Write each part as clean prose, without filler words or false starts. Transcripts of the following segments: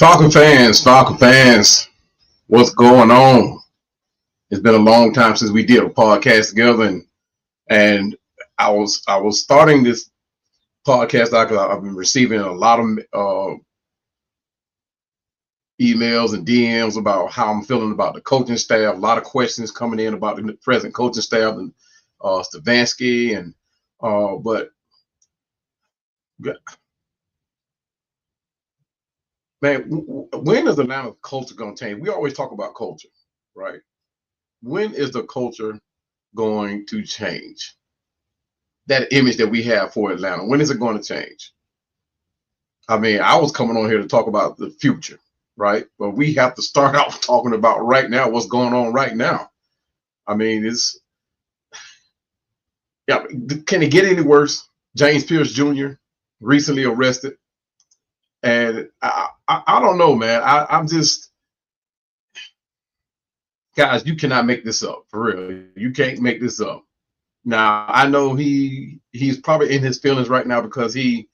Falcon fans, what's going on? It's been a long time since we did a podcast together, and I was starting this podcast because I've been receiving a lot of emails and DMs about how I'm feeling about the coaching staff. A lot of questions coming in about the present coaching staff and Stefanski but man, when is Atlanta culture going to change? We always talk about culture, right? When is the culture going to change? That image that we have for Atlanta, when is it going to change? I mean, I was coming on here to talk about the future, right? But we have to start out talking about right now, what's going on right now. I mean, can it get any worse? James Pierce Jr. recently arrested. And I don't know, man. I'm just, guys, you cannot make this up, for real. You can't make this up. Now, I know he's probably in his feelings right now because he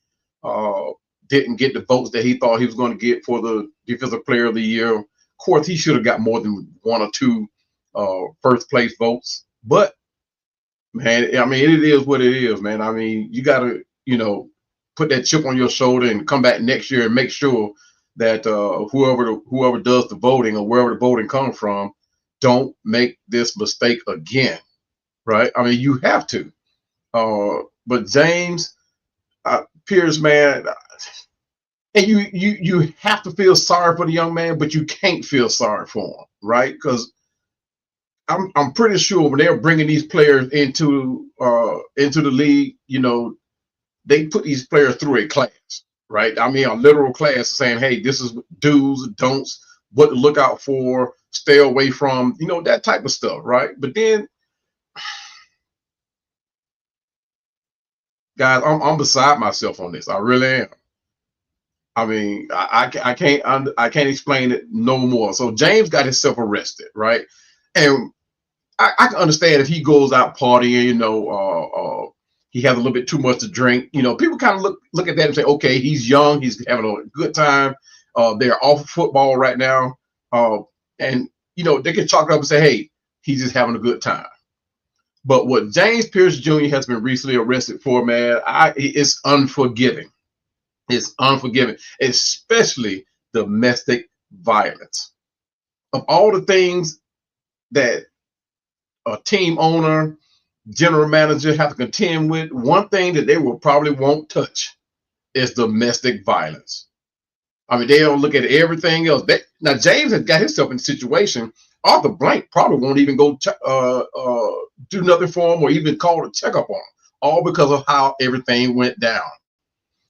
didn't get the votes that he thought he was going to get for the Defensive Player of the Year. Of course, he should have got more than one or two first place votes. But, man, I mean, it is what it is, man. I mean, you got to, put that chip on your shoulder and come back next year and make sure that whoever does the voting or wherever the voting comes from, don't make this mistake again, right? I mean, you have to. But James Pierce, man, and you have to feel sorry for the young man, but you can't feel sorry for him, right? Because I'm pretty sure when they're bringing these players into the league, they put these players through a class, right? I mean, a literal class saying, hey, this is do's, don'ts, what to look out for, stay away from, that type of stuff, right? But then, guys, I'm beside myself on this. I really am. I mean, I can't explain it no more. So James got himself arrested, right? And I can understand if he goes out partying, he has a little bit too much to drink. People kind of look at that and say, okay, he's young, he's having a good time. They're off of football right now. And they can chalk it up and say, hey, he's just having a good time. But what James Pierce Jr. has been recently arrested for, man, it's unforgiving. It's unforgiving, especially domestic violence. Of all the things that a team owner, general manager have to contend with, one thing that they will probably won't touch is domestic violence. I mean, they don't look at everything else. Now, James has got himself in a situation. Arthur Blank probably won't even go do nothing for him or even call to check up on him, all because of how everything went down.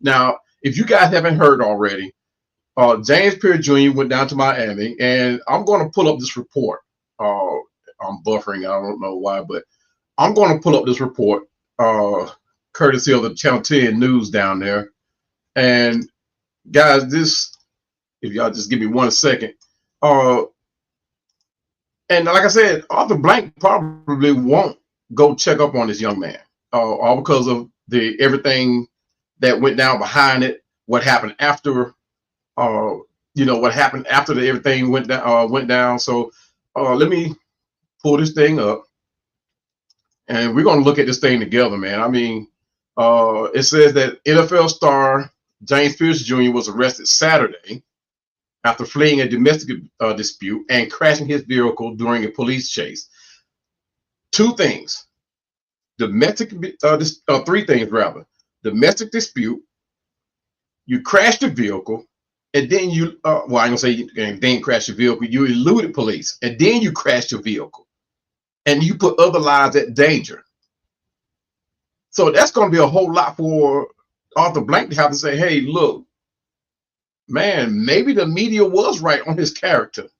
Now, if you guys haven't heard already, James Pierce Jr. went down to Miami, and I'm going to pull up this report. I'm buffering. I don't know why, but I'm going to pull up this report, courtesy of the Channel 10 News down there. And guys, if y'all just give me 1 second. And like I said, Arthur Blank probably won't go check up on this young man, all because of everything that went down behind it, what happened after, what happened after everything went down. So let me pull this thing up. And we're going to look at this thing together, man. I mean, it says that NFL star James Pierce Jr. was arrested Saturday after fleeing a domestic dispute and crashing his vehicle during a police chase. Two things. Three things, rather. Domestic dispute, you crashed the vehicle, and then you, I ain't going to say you didn't crash your vehicle. You eluded police, and then you crashed your vehicle. And you put other lives at danger. So that's going to be a whole lot for Arthur Blank to have to say, hey, look, man, maybe the media was right on his character.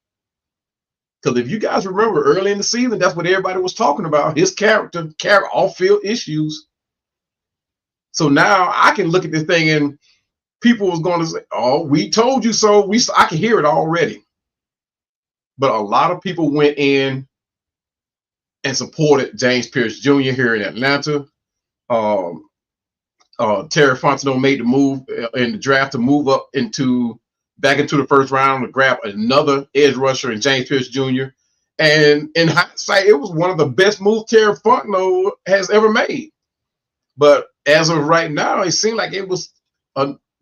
Because if you guys remember early in the season, that's what everybody was talking about, his character off-field issues. So now I can look at this thing and people was going to say, oh, we told you so. I can hear it already. But a lot of people went in and supported James Pierce Jr. here in Atlanta. Terry Fontenot made the move in the draft to move up into back into the first round to grab another edge rusher in James Pierce Jr. And in hindsight, it was one of the best moves Terry Fontenot has ever made. But as of right now, it seemed like it was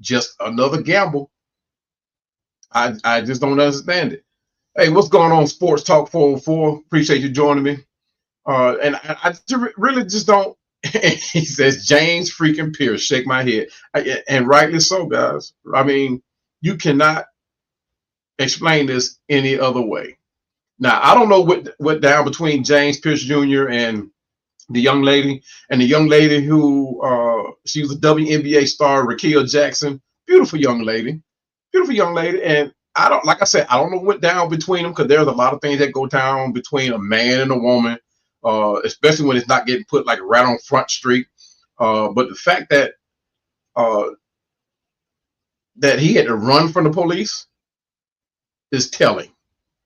just another gamble. I just don't understand it. Hey, what's going on, Sports Talk 404? Appreciate you joining me. And I really just don't. He says, James freaking Pierce, shake my head. And rightly so, guys. I mean, you cannot explain this any other way. Now, I don't know what went down between James Pierce Jr. and the young lady. And the young lady who, she was a WNBA star, Raquel Jackson. Beautiful young lady. Beautiful young lady. And I don't, like I said, I don't know what went down between them, because there's a lot of things that go down between a man and a woman. Especially when it's not getting put like right on Front Street. But the fact that that he had to run from the police is telling,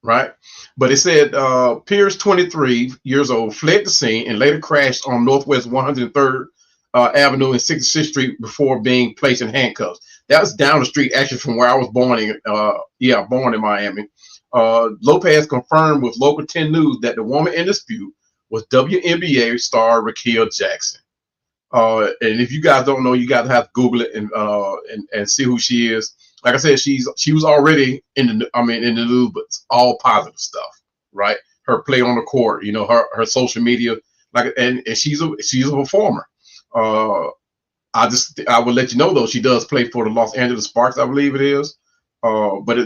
right? But it said Pierce, 23 years old, fled the scene and later crashed on Northwest 103rd Avenue and 66th Street before being placed in handcuffs. That was down the street, actually, from where I was born born in Miami. Lopez confirmed with Local 10 News that the woman in dispute was WNBA star Raquel Jackson. And if you guys don't know, you guys have to Google it and see who she is. Like I said, she was already in the news, but it's all positive stuff, right? Her play on the court, you know, her social media, and she's a performer. I will let you know though, she does play for the Los Angeles Sparks, I believe it is. But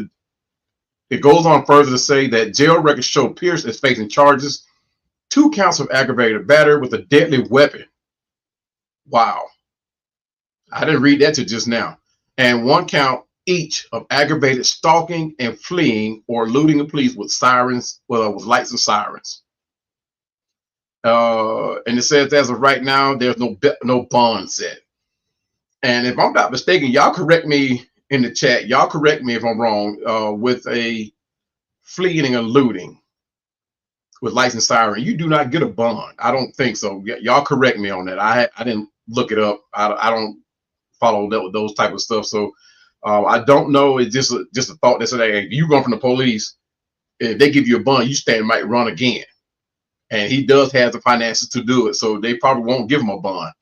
it goes on further to say that jail records show Pierce is facing charges, 2 counts of aggravated battery with a deadly weapon. Wow. I didn't read that till just now. And 1 count each of aggravated stalking and fleeing or eluding the police with sirens, with lights and sirens. And it says as of right now, there's no bond set. And if I'm not mistaken, y'all correct me in the chat. Y'all correct me if I'm wrong. With a fleeing and eluding with lights and siren, you do not get a bond. I don't think so. Y'all correct me on that. I didn't look it up. I don't follow those type of stuff. So I don't know. It's just a thought that said, hey, you run from the police, if they give you a bond, you stand might run again. And he does have the finances to do it, so they probably won't give him a bond.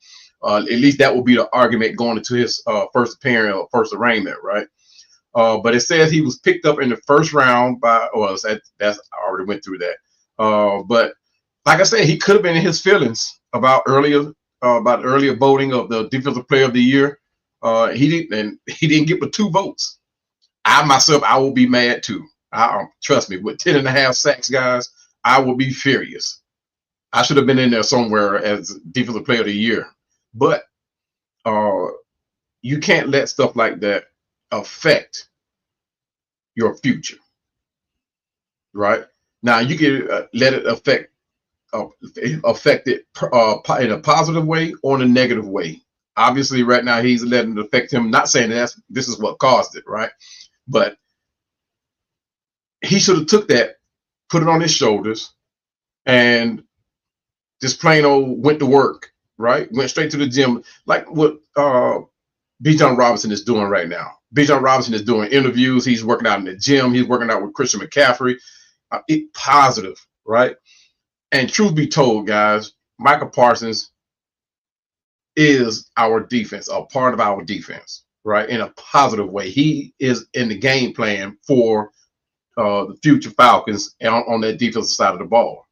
At least that will be the argument going into his first appearance or first arraignment, right? But it says he was picked up in the first round by, I already went through that. But like I said, he could have been in his feelings about earlier voting of the Defensive Player of the Year. He didn't get but 2 votes. I will be mad too. Trust me, with 10.5 sacks, guys, I will be furious. I should have been in there somewhere as Defensive Player of the Year. But you can't let stuff like that affect your future, right? Now you can let it affect it in a positive way or in a negative way. Obviously, right now he's letting it affect him. Not saying this is what caused it, right? But he should have took that, put it on his shoulders, and just plain old went to work, right? Went straight to the gym, like what Bijan Robinson is doing right now. Bijan Robinson is doing interviews. He's working out in the gym. He's working out with Christian McCaffrey. Positive, right? And truth be told, guys, Michael Parsons is our defense, a part of our defense, right? In a positive way. He is in the game plan for the future Falcons on that defensive side of the ball.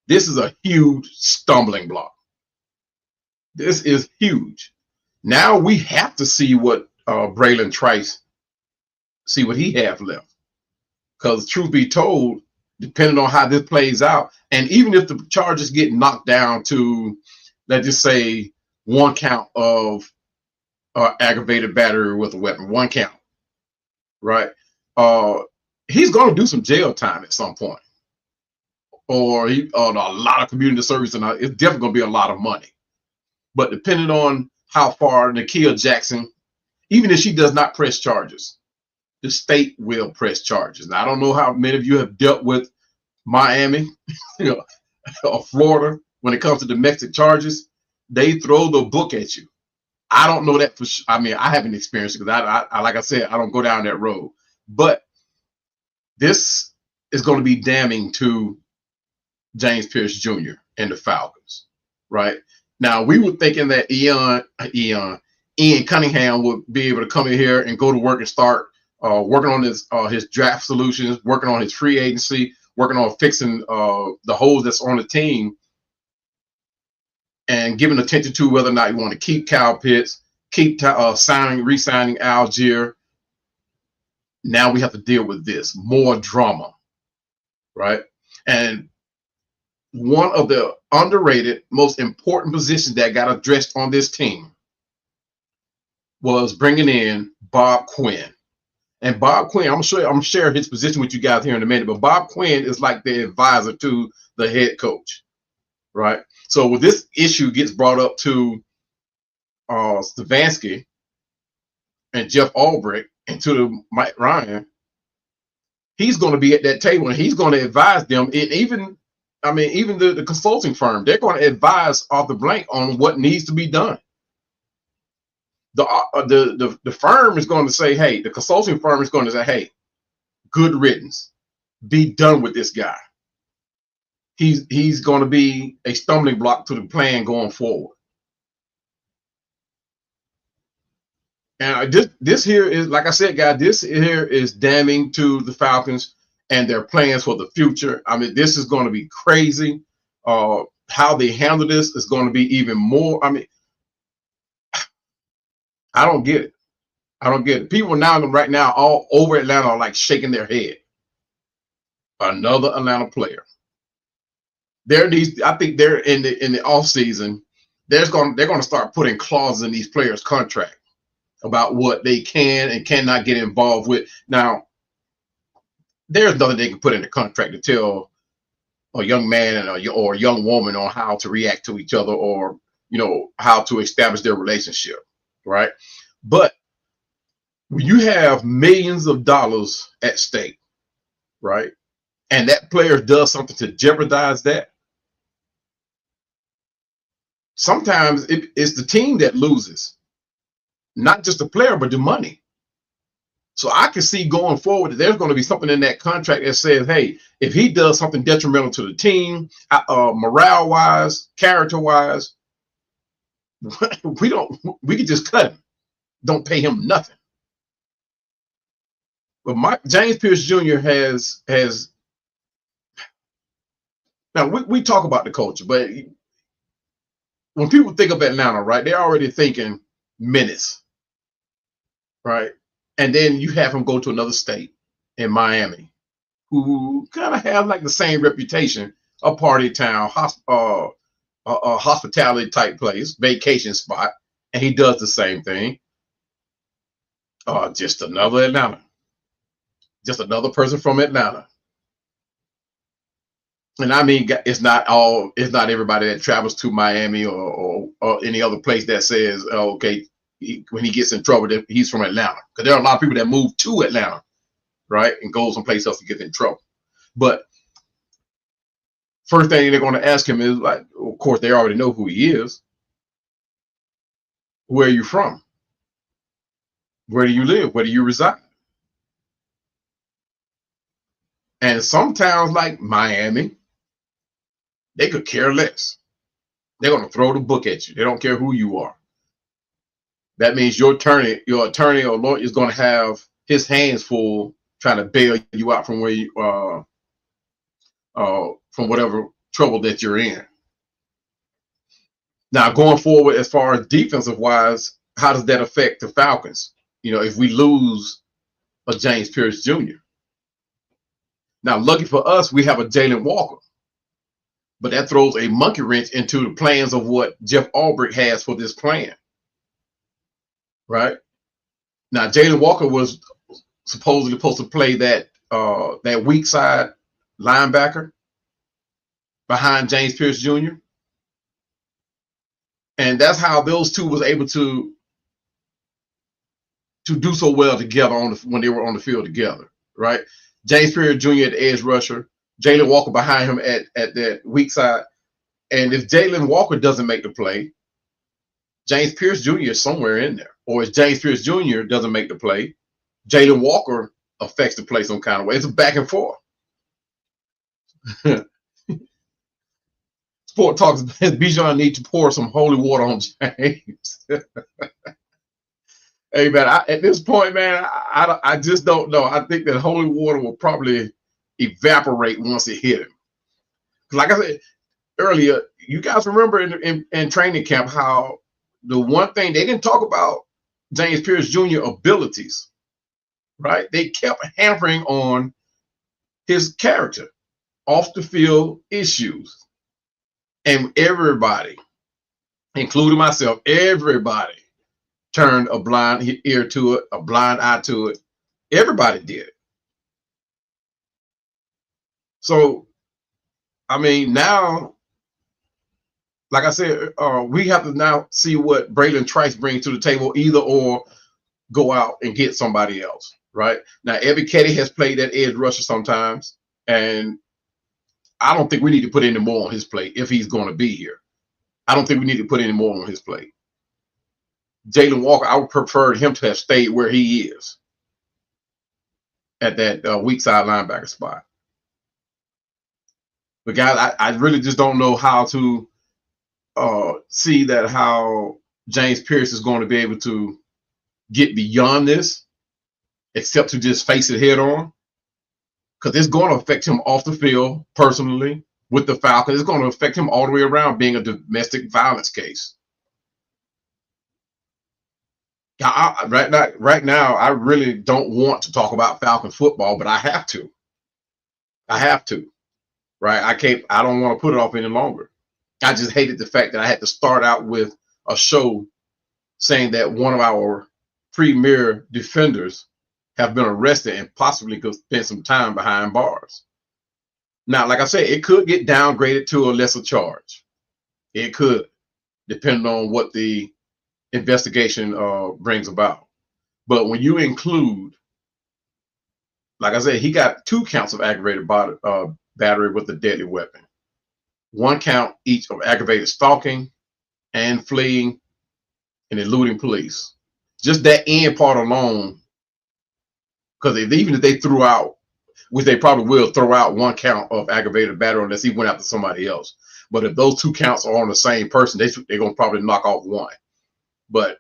This is a huge stumbling block. This is huge. Now we have to see what Braylon Trice, see what he has left. Because truth be told, depending on how this plays out, and even if the charges get knocked down to, let's just say, 1 count of aggravated battery with a weapon, 1 count, right? He's going to do some jail time at some point, or a lot of community service, and it's definitely going to be a lot of money. But depending on how far Raquel Jackson, even if she does not press charges, the state will press charges. Now, I don't know how many of you have dealt with Miami, or Florida when it comes to domestic charges. They throw the book at you. I don't know that for sure. I mean, I haven't experienced it because I like I said, I don't go down that road. But this is going to be damning to James Pierce Jr. and the Falcons, right? Now, we were thinking that Ian Cunningham would be able to come in here and go to work and start working on his draft solutions, working on his free agency, working on fixing the holes that's on the team, and giving attention to whether or not you want to keep Kyle Pitts, keep re-signing Allegeier. Now we have to deal with this more drama, right? And one of the underrated, most important positions that got addressed on this team was bringing in Bob Quinn. And Bob Quinn, I'm gonna share his position with you guys here in a minute, but Bob Quinn is like the advisor to the head coach, right? So when this issue gets brought up to Stefanski and Jeff Albrecht and to Mike Ryan, he's going to be at that table and he's going to advise them. And even the consulting firm, they're going to advise Arthur Blank on what needs to be done. The firm is going to say, hey, the consulting firm is going to say, hey, good riddance. Be done with this guy. He's going to be a stumbling block to the plan going forward. And this here is, like I said, guys, this here is damning to the Falcons and their plans for the future. I mean, this is going to be crazy. How they handle this is going to be even more. I mean, I don't get it. I don't get it. People now right now all over Atlanta are like shaking their head. Another Atlanta player. I think they're in the off season. They're going to start putting clauses in these players' contract about what they can and cannot get involved with. Now, there's nothing they can put in the contract to tell a young man or a young woman on how to react to each other, or how to establish their relationship, right? But when you have millions of dollars at stake, right, and that player does something to jeopardize that, sometimes it's the team that loses, not just the player, but the money. So I can see going forward that there's going to be something in that contract that says, hey, if he does something detrimental to the team, morale-wise, character-wise, we can just cut him. Don't pay him nothing. But James Pierce Jr. has now we talk about the culture, but when people think of Atlanta, right, they're already thinking menace, right? And then you have him go to another state in Miami, who kind of have like the same reputation, a party town, a hospitality type place, vacation spot, and he does the same thing. Just another Atlanta, just another person from Atlanta. And I mean, it's not everybody that travels to Miami or any other place that says, oh, okay, when he gets in trouble, he's from Atlanta. Because there are a lot of people that move to Atlanta, right, and go someplace else to get in trouble. But first thing they're going to ask him is, like, of course, they already know who he is. Where are you from? Where do you live? Where do you reside? And some towns like Miami, they could care less. They're going to throw the book at you. They don't care who you are. That means your attorney or lawyer is going to have his hands full trying to bail you out from where you from whatever trouble that you're in. Now, going forward, as far as defensive wise, how does that affect the Falcons? If we lose a James Pierce Jr. Now, lucky for us, we have a Jalen Walker, but that throws a monkey wrench into the plans of what Jeff Albrecht has for this plan. Right now, Jalen Walker was supposedly supposed to play that weak side linebacker behind James Pierce Jr. And that's how those two was able to do so well together when they were on the field together, right? James Pierce Jr. at the edge rusher, Jalen Walker behind him at that weak side. And if Jalen Walker doesn't make the play, James Pierce Jr. is somewhere in there. Or if James Pierce Jr. doesn't make the play, Jalen Walker affects the play some kind of way. It's a back and forth. Sport Talks, Bijan need to pour some holy water on James. Hey, man, at this point, man, I just don't know. I think that holy water will probably evaporate once it hit him. Like I said earlier, you guys remember in training camp how the one thing they didn't talk about James Pierce Jr. abilities, right? They kept hampering on his character, off the field issues. And everybody, including myself, everybody turned a blind ear to it, a blind eye to it. Everybody did it. So, I mean, now, like I said, we have to now see what Braylon Trice brings to the table, either or go out and get somebody else, right? Now, Ebby Ketty has played that edge rusher sometimes, and I don't think we need to put any more on his plate if he's going to be here. I don't think we need to put any more on his plate. Jalen Walker, I would prefer him to have stayed where he is at that weak side linebacker spot. But guys, I really just don't know how to see that how James Pierce is going to be able to get beyond this, except to just face it head on. Because it's going to affect him off the field personally with the Falcons. It's going to affect him all the way around being a domestic violence case. Right now, I really don't want to talk about Falcon football, but I have to. Right? I don't want to put it off any longer. I just hated the fact that I had to start out with a show saying that one of our premier defenders have been arrested and possibly could spend some time behind bars. Now, like I said, it could get downgraded to a lesser charge. It could, depending on what the investigation brings about. But when you include, like I said, he got 2 counts of aggravated battery with a deadly weapon. 1 count each of aggravated stalking and fleeing and eluding police. Just that end part alone, because even if they threw out, which they probably will throw out 1 count of aggravated battery unless he went after somebody else. But if those 2 counts are on the same person, they're going to probably knock off 1. But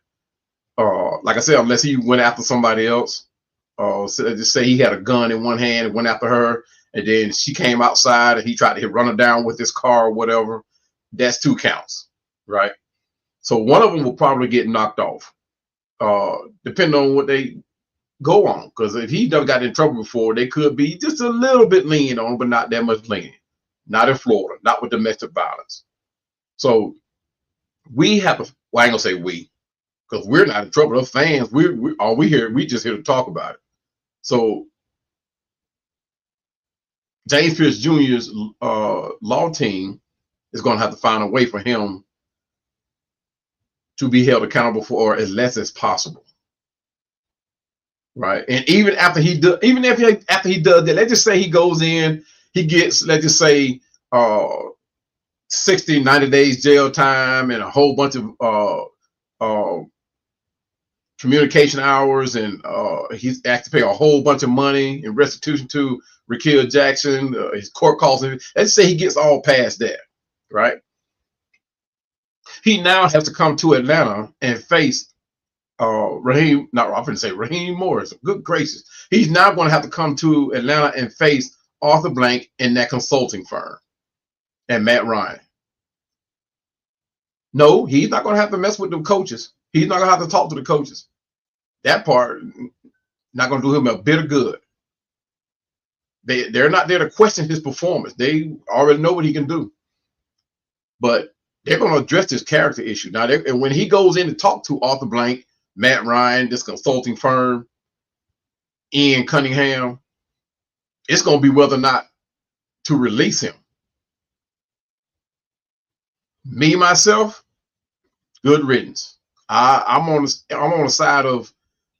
like I said, unless he went after somebody else, so just say he had a gun in one hand and went after her, and then she came outside and he tried to run her down with his car or whatever, that's 2 counts, right? So one of them will probably get knocked off, depending on what they go on. Because if he done got in trouble before, they could be just a little bit lenient on, but not that much lenient. Not in Florida, not with domestic violence. So we have to, well, I ain't gonna say we, because we're not in trouble. The fans, we just here to talk about it. So James Pierce Jr.'s law team is going to have to find a way for him to be held accountable for as less as possible, right? And even after he does, after he does that, let's just say he goes in, he gets, let's just say 60, 90 days jail time and a whole bunch of communication hours, and he's asked to pay a whole bunch of money in restitution to Rakeal Jackson, his court costs. Let's say he gets all past that, right? He now has to come to Atlanta and face Raheem Morris. Good gracious. He's now going to have to come to Atlanta and face Arthur Blank and that consulting firm and Matt Ryan. No, he's not going to have to mess with the coaches. He's not going to have to talk to the coaches. That part not going to do him a bit of good. They're not there to question his performance. They already know what he can do. But they're going to address this character issue. Now, and when he goes in to talk to Arthur Blank, Matt Ryan, this consulting firm, Ian Cunningham, it's going to be whether or not to release him. Me, myself, good riddance. I'm on the side of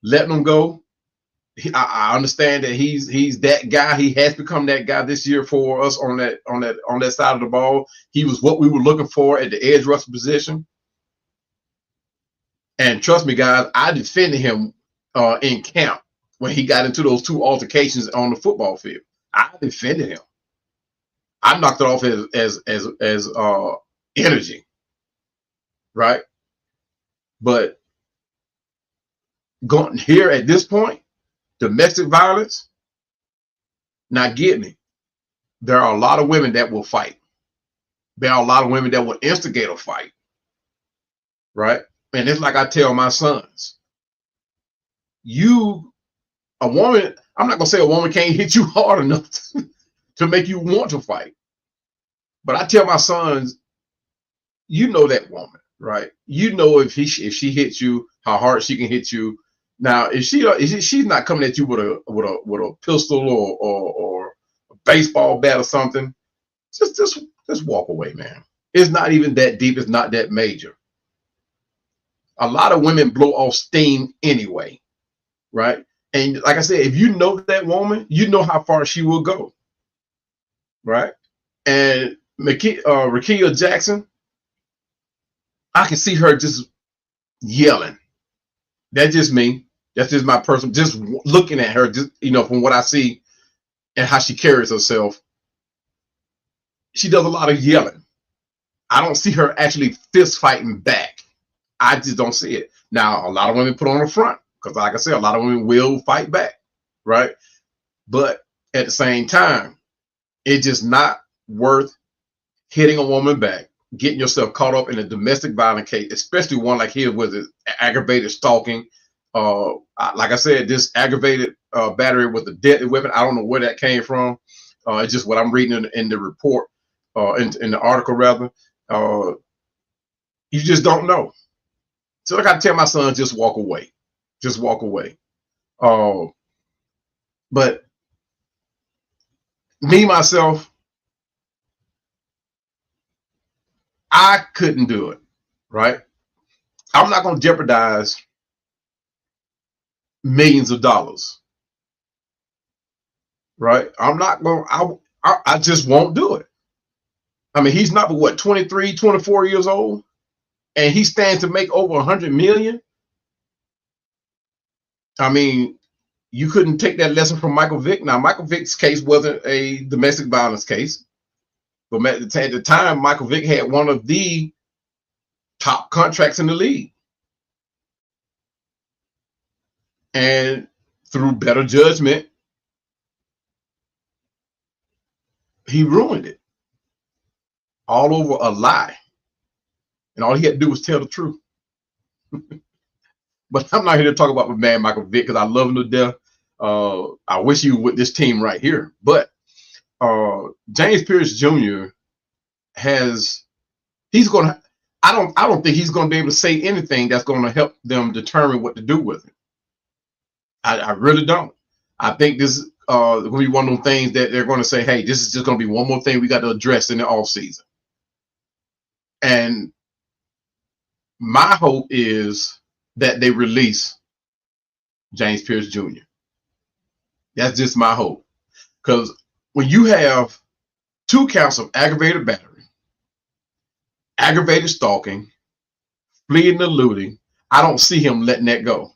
letting him go. I understand that he's that guy. He has become that guy this year for us on that side of the ball. He was what we were looking for at the edge rusher position. And trust me, guys, I defended him in camp when he got into those 2 altercations on the football field. I defended him. I knocked it off as energy, right? But going here at this point, domestic violence. Now get me. There are a lot of women that will fight. There are a lot of women that will instigate a fight, right? And it's like I tell my sons, a woman, I'm not gonna say a woman can't hit you hard enough to make you want to fight. But I tell my sons, you know that woman, right? You know if she hits you, how hard she can hit you. Now, if she's not coming at you with a pistol or a baseball bat or something, just walk away, man. It's not even that deep. It's not that major. A lot of women blow off steam anyway, right? And like I said, if you know that woman, you know how far she will go, right? And Rakia Jackson, I can see her just yelling. That's just me. That's just my person. Just looking at her, just from what I see and how she carries herself, she does a lot of yelling. I don't see her actually fist fighting back. I just don't see it. Now, a lot of women put on the front because, like I said, a lot of women will fight back, right? But at the same time, it's just not worth hitting a woman back, getting yourself caught up in a domestic violence case, especially one like here with aggravated stalking. Like I said, this aggravated battery with a deadly weapon. I don't know where that came from. It's just what I'm reading in the report, in the article rather. You just don't know. So like I tell my son, just walk away. Just walk away. But me, myself, I couldn't do it, right? I'm not going to jeopardize millions of dollars, right? I'm not going to, I just won't do it. I mean, he's not, what, 23, 24 years old? And he stands to make over 100 million. I mean, you couldn't take that lesson from Michael Vick. Now, Michael Vick's case wasn't a domestic violence case. But at the time, Michael Vick had one of the top contracts in the league. And through better judgment, he ruined it. All over a lie. And all he had to do was tell the truth. But I'm not here to talk about my man Michael Vick because I love him to death. I wish he was with this team right here. But James Pierce Jr. he's going to, I don't think he's going to be able to say anything that's going to help them determine what to do with him. I really don't. I think this is going to be one of those things that they're going to say, hey, this is just going to be one more thing we got to address in the offseason. And my hope is that they release James Pierce Jr. That's just my hope. Because when you have 2 counts of aggravated battery, aggravated stalking, fleeing and eluding, I don't see him letting that go.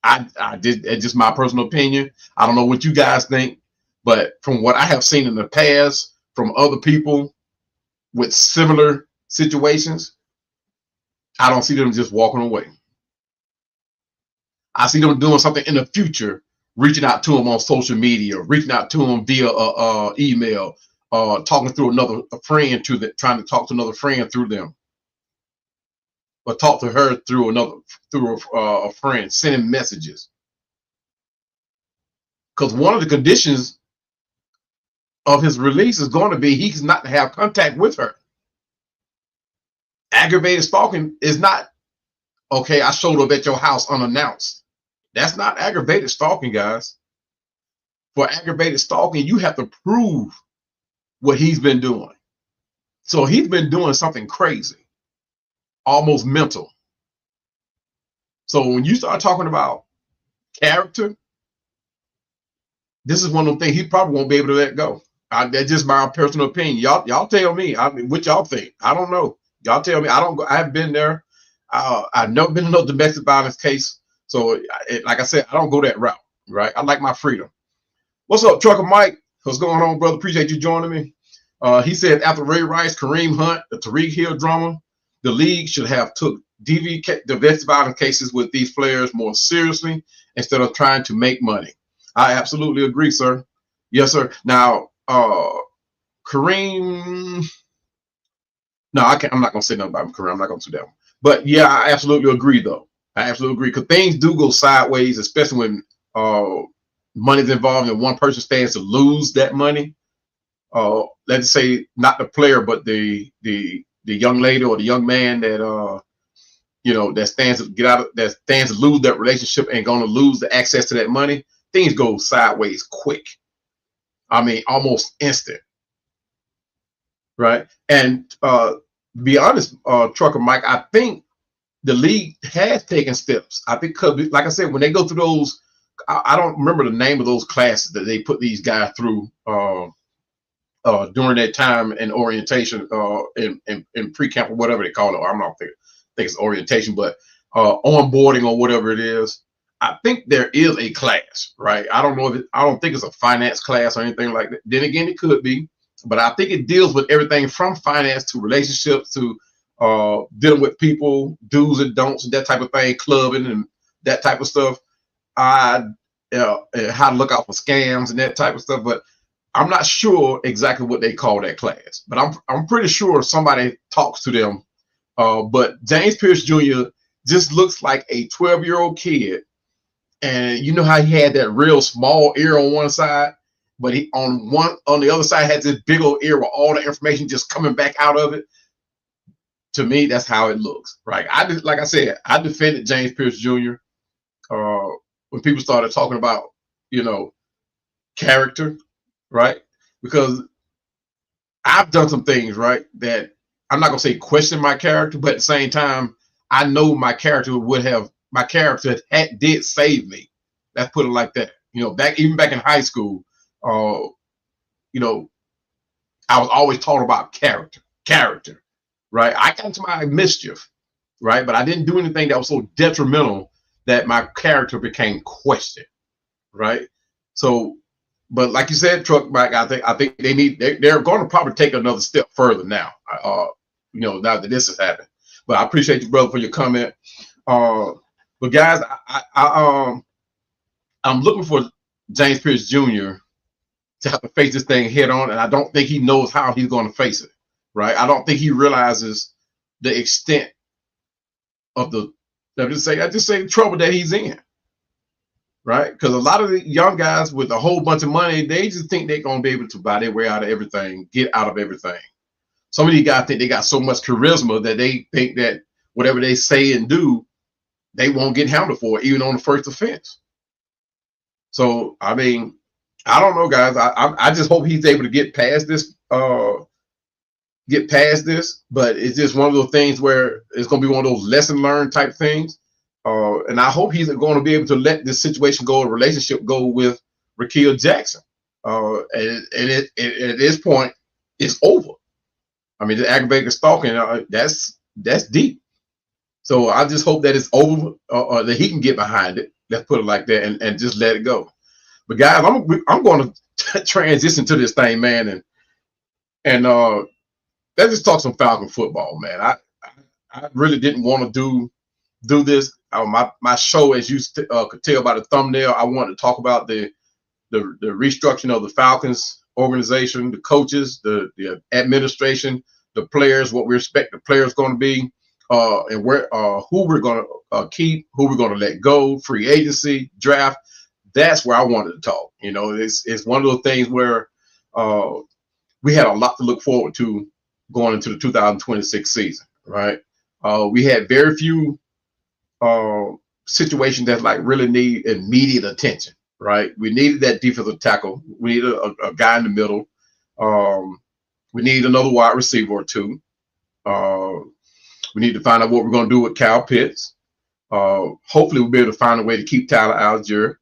It's just my personal opinion. I don't know what you guys think, but from what I have seen in the past from other people with similar situations, I don't see them just walking away. I see them doing something in the future, reaching out to him on social media, reaching out to him via email, talking through trying to talk to another friend through them, or talk to her through a friend, sending messages. Because one of the conditions of his release is going to be he's not to have contact with her. Aggravated stalking is not, okay, I showed up at your house unannounced. That's not aggravated stalking, guys. For aggravated stalking, you have to prove what he's been doing. So he's been doing something crazy, almost mental. So when you start talking about character, this is one of the things he probably won't be able to let go. That's just my personal opinion. Y'all tell me. I mean, what y'all think? I don't know. Y'all tell me. I haven't been there. I've never been in no domestic violence case, so like I said, I don't go that route. Right? I like my freedom. What's up, Trucker Mike? What's going on, brother? Appreciate you joining me. He said after Ray Rice, Kareem Hunt, the Tariq Hill drama, the league should have took domestic violence cases with these players more seriously instead of trying to make money. I absolutely agree, sir. Yes, sir. Now, Kareem, no, I can't. I'm not gonna say nothing about Kareem. I'm not gonna do that one. But yeah, I absolutely agree, though. I absolutely agree because things do go sideways, especially when money's involved and one person stands to lose that money. Let's say not the player, but the young lady or the young man that that stands to lose that relationship and going to lose the access to that money. Things go sideways quick. I mean, almost instant, right? And to be honest, Trucker Mike, I think the league has taken steps. I think, cause like I said, when they go through those, I don't remember the name of those classes that they put these guys through during that time in orientation, in pre-camp or whatever they call it. I'm not think it's orientation, but onboarding or whatever it is. I think there is a class, right? I don't know I don't think it's a finance class or anything like that. Then again, it could be, but I think it deals with everything from finance to relationships to dealing with people, do's and don'ts, and that type of thing, clubbing and that type of stuff. How to look out for scams and that type of stuff, but I'm not sure exactly what they call that class. But I'm pretty sure somebody talks to them. But James Pierce Jr. just looks like a 12-year-old kid, and you know how he had that real small ear on one side, but he on the other side had this big old ear with all the information just coming back out of it. To me, that's how it looks, right? Like I said, I defended James Pierce Jr. When people started talking about, character, right? Because I've done some things, right, that I'm not gonna say question my character, but at the same time, I know my character did save me. Let's put it like that. Even back in high school, I was always taught about character, right? I got into my mischief, right? But I didn't do anything that was so detrimental that my character became questioned, right? So, but like you said, Truck Mike, I think they're going to probably take another step further now. Now that this has happened. But I appreciate you, brother, for your comment. But guys, I'm looking for James Pierce Jr. to have to face this thing head on, and I don't think he knows how he's going to face it. Right? I don't think he realizes the extent of the I just say the trouble that he's in. Right? Because a lot of the young guys with a whole bunch of money, they just think they're going to be able to buy their way out of everything, get out of everything. Some of these guys think they got so much charisma that they think that whatever they say and do, they won't get handled for, even on the first offense. So, I mean, I don't know, guys. I just hope he's able to get past this. But it's just one of those things where it's going to be one of those lesson learned type things. And I hope he's going to be able to let this situation go, a relationship go with Rakeal Jackson. And at this point, it's over. I mean, the aggravated stalking, that's deep. So I just hope that it's over, or that he can get behind it. Let's put it like that, and just let it go. But guys, I'm going to transition to this thing, man, and let's just talk some Falcon football, man. I really didn't want to do this. My show, as you could tell by the thumbnail, I wanted to talk about the restructuring of the Falcons organization, the coaches, the administration, the players, what we expect the players going to be, and where who we're going to keep, who we're going to let go, free agency, draft. That's where I wanted to talk. It's one of those things where we had a lot to look forward to going into the 2026 season, right? We had very few situations that really need immediate attention, right? We needed that defensive tackle. We needed a guy in the middle. We need another wide receiver or two. We need to find out what we're going to do with Kyle Pitts. Hopefully we'll be able to find a way to keep Tyler Allegeier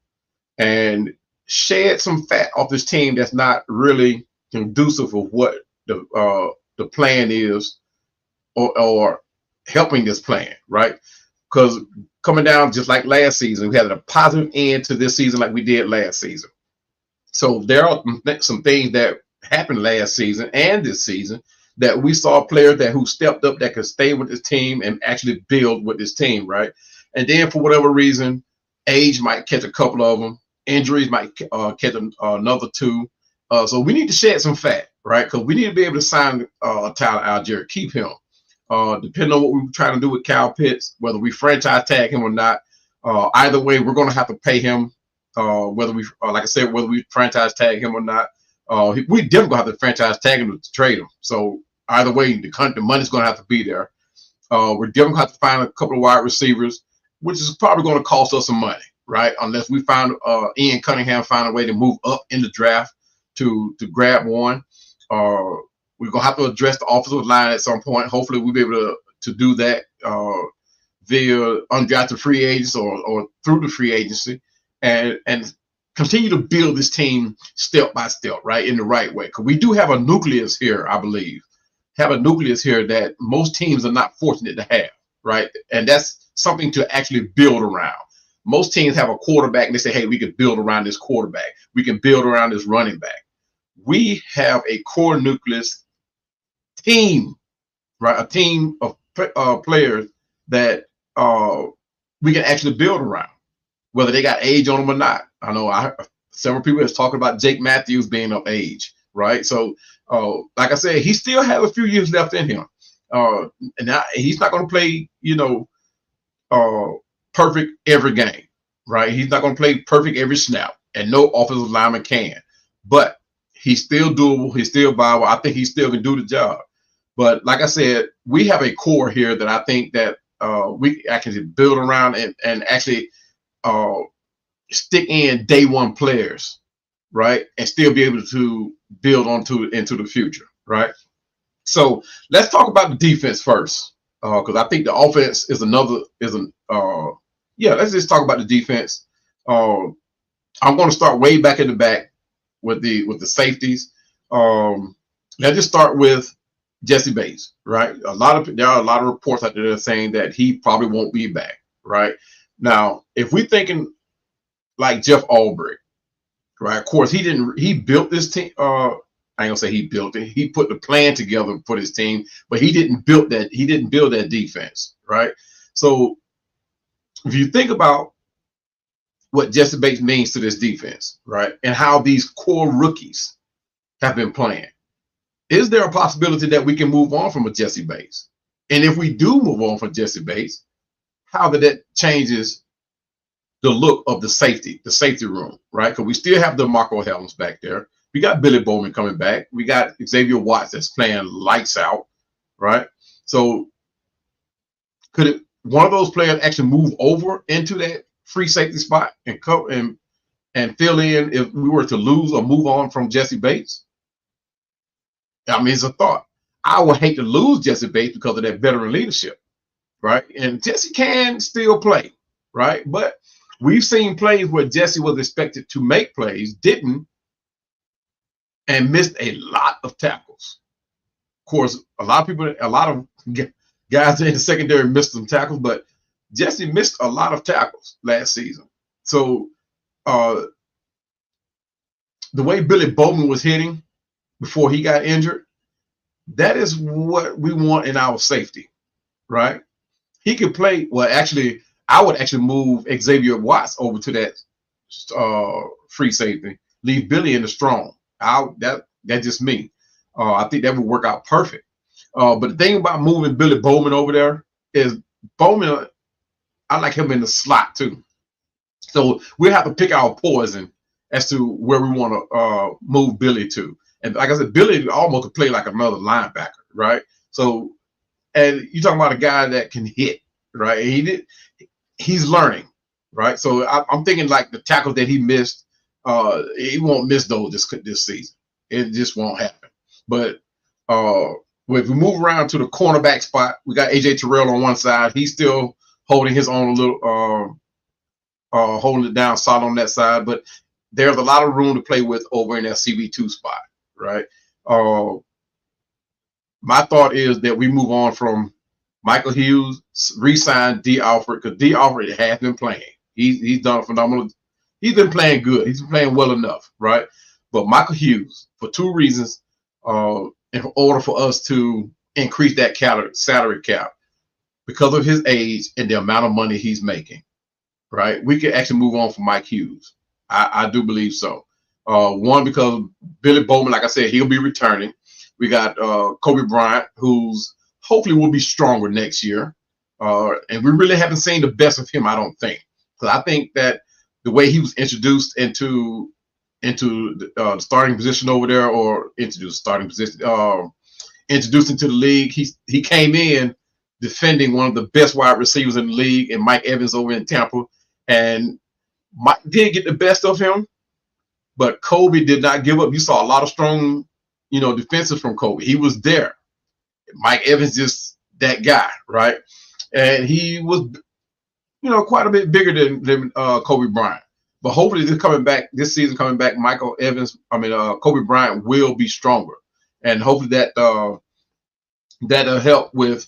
and shed some fat off this team that's not really conducive of what the plan is, or helping this plan, right? Because coming down just like last season, we had a positive end to this season like we did last season. So there are some things that happened last season and this season that we saw players that who stepped up that could stay with this team and actually build with this team, right? And then for whatever reason, age might catch a couple of them, injuries might catch another two. So we need to shed some fat, right? Because we need to be able to sign Tyler Allegeier, keep him. Depending on what we're trying to do with Kyle Pitts, whether we franchise tag him or not, either way, we're going to have to pay him. Whether we, like I said, whether we franchise tag him or not, we definitely gonna have to franchise tag him to trade him. So either way, the money's gonna have to be there. We're definitely gonna have to find a couple of wide receivers, which is probably gonna cost us some money, right? Unless we find Ian Cunningham find a way to move up in the draft to grab one. We're gonna have to address the offensive line at some point. Hopefully, we'll be able to do that via undrafted free agents or through the free agency. And continue to build this team step by step, right, in the right way. Because we do have a nucleus here, I believe, have a nucleus here that most teams are not fortunate to have, right? And that's something to actually build around. Most teams have a quarterback and they say, hey, we can build around this quarterback. We can build around this running back. We have a core nucleus team, right? A team of players that we can actually build around, whether they got age on them or not. I know several people have talked about Jake Matthews being of age, right? So, like I said, he still has a few years left in him. And he's not going to play, perfect every game, right? He's not going to play perfect every snap, and no offensive lineman can. But he's still doable. He's still viable. I think he still can do the job. But like I said, we have a core here that I think that we actually build around and actually stick in day one players, right, and still be able to build into the future, right? So let's talk about the defense first, because I think the offense is let's just talk about the defense. I'm going to start way back in the back with the safeties. Let's just start with Jesse Bates, right? There are a lot of reports out there saying that he probably won't be back, right? Now, if we're thinking like Jeff Albrecht, right? Of course, he built this team. I ain't gonna say he built it. He put the plan together for his team, but he didn't build that defense, right? So if you think about what Jesse Bates means to this defense, right, and how these core rookies have been playing, is there a possibility that we can move on from a Jesse Bates? And if we do move on from Jesse Bates, how that changes the look of the safety room, right? Because we still have the Marco Helms back there. We got Billy Bowman coming back. We got Xavier Watts that's playing lights out, right? So could one of those players actually move over into that free safety spot and fill in if we were to lose or move on from Jesse Bates? I mean, it's a thought. I would hate to lose Jesse Bates because of that veteran leadership, right? And Jesse can still play, right? But we've seen plays where Jesse was expected to make plays, didn't, and missed a lot of tackles. Of course, a lot of guys in the secondary missed some tackles, but Jesse missed a lot of tackles last season. So the way Billy Bowman was hitting before he got injured, that is what we want in our safety, right? He could play. Well, actually, I would actually move Xavier Watts over to that free safety, leave Billy in the strong. That's just me. I think that would work out perfect. But the thing about moving Billy Bowman over there is Bowman, I like him in the slot too. So we'll have to pick our poison as to where we want to move Billy to. And like I said, Billy almost could play like another linebacker, right? So, and you're talking about a guy that can hit, right? He's learning, right? So I'm thinking like the tackles that he missed, he won't miss those this season. It just won't happen. But if we move around to the cornerback spot, we got AJ Terrell on one side. He's still holding his own a little, holding it down solid on that side. But there's a lot of room to play with over in that CB2 spot, right? My thought is that we move on from Michael Hughes re-signed D. Alford because D. Alford has been playing. He's done a phenomenal. He's been playing good. He's been playing well enough, right? But Michael Hughes, for two reasons, in order for us to increase that salary cap, because of his age and the amount of money he's making, right? We could actually move on from Mike Hughes. I do believe so. One, because Billy Bowman, like I said, he'll be returning. We got Kobe Bryant, who's hopefully will be stronger next year. And we really haven't seen the best of him, I don't think. Because I think that the way he was introduced into the starting position over there, or introduced into the league, he came in defending one of the best wide receivers in the league, and Mike Evans over in Tampa. And Mike did get the best of him, but Kobe did not give up. You saw a lot of strong, defenses from Kobe. He was there. Mike Evans just that guy, right? And he was, quite a bit bigger than Kobe Bryant. But hopefully this season coming back, Kobe Bryant will be stronger, and hopefully that'll help with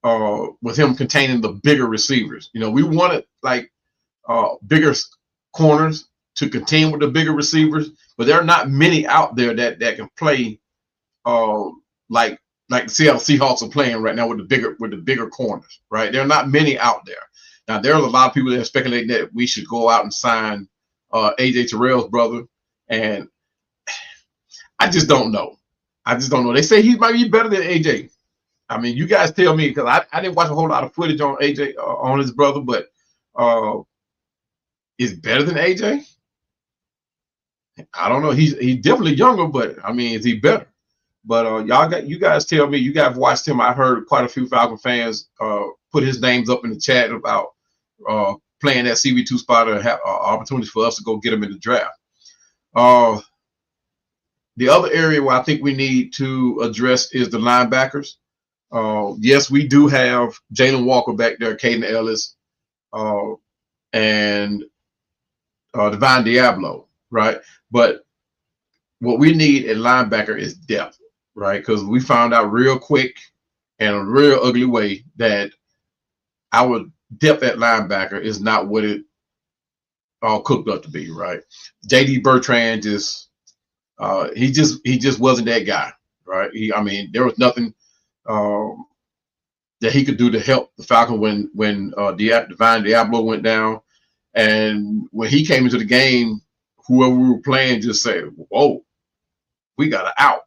him containing the bigger receivers. We wanted bigger corners to contend with the bigger receivers, but there are not many out there that can play like the Seattle Seahawks are playing right now with the bigger corners, right? There are not many out there. Now there are a lot of people that are speculating that we should go out and sign AJ Terrell's brother, and I just don't know. They say he might be better than AJ. I mean, you guys tell me, because I didn't watch a whole lot of footage on AJ on his brother, but is better than AJ? I don't know. He's definitely younger, but I mean, is he better? But you guys tell me. You guys watched him. I heard quite a few Falcon fans put his names up in the chat about playing that CB2 spot, or have opportunities for us to go get him in the draft. The other area where I think we need to address is the linebackers. Yes, we do have Jalen Walker back there, Caden Ellis, and Divine Diablo, right? But what we need at linebacker is depth, right? Because we found out real quick and a real ugly way that our depth at linebacker is not what it all cooked up to be, right? JD Bertrand he just wasn't that guy, right? There was nothing that he could do to help the Falcon when Divine Diablo went down, and when he came into the game, whoever we were playing just said, "Whoa, we got an out."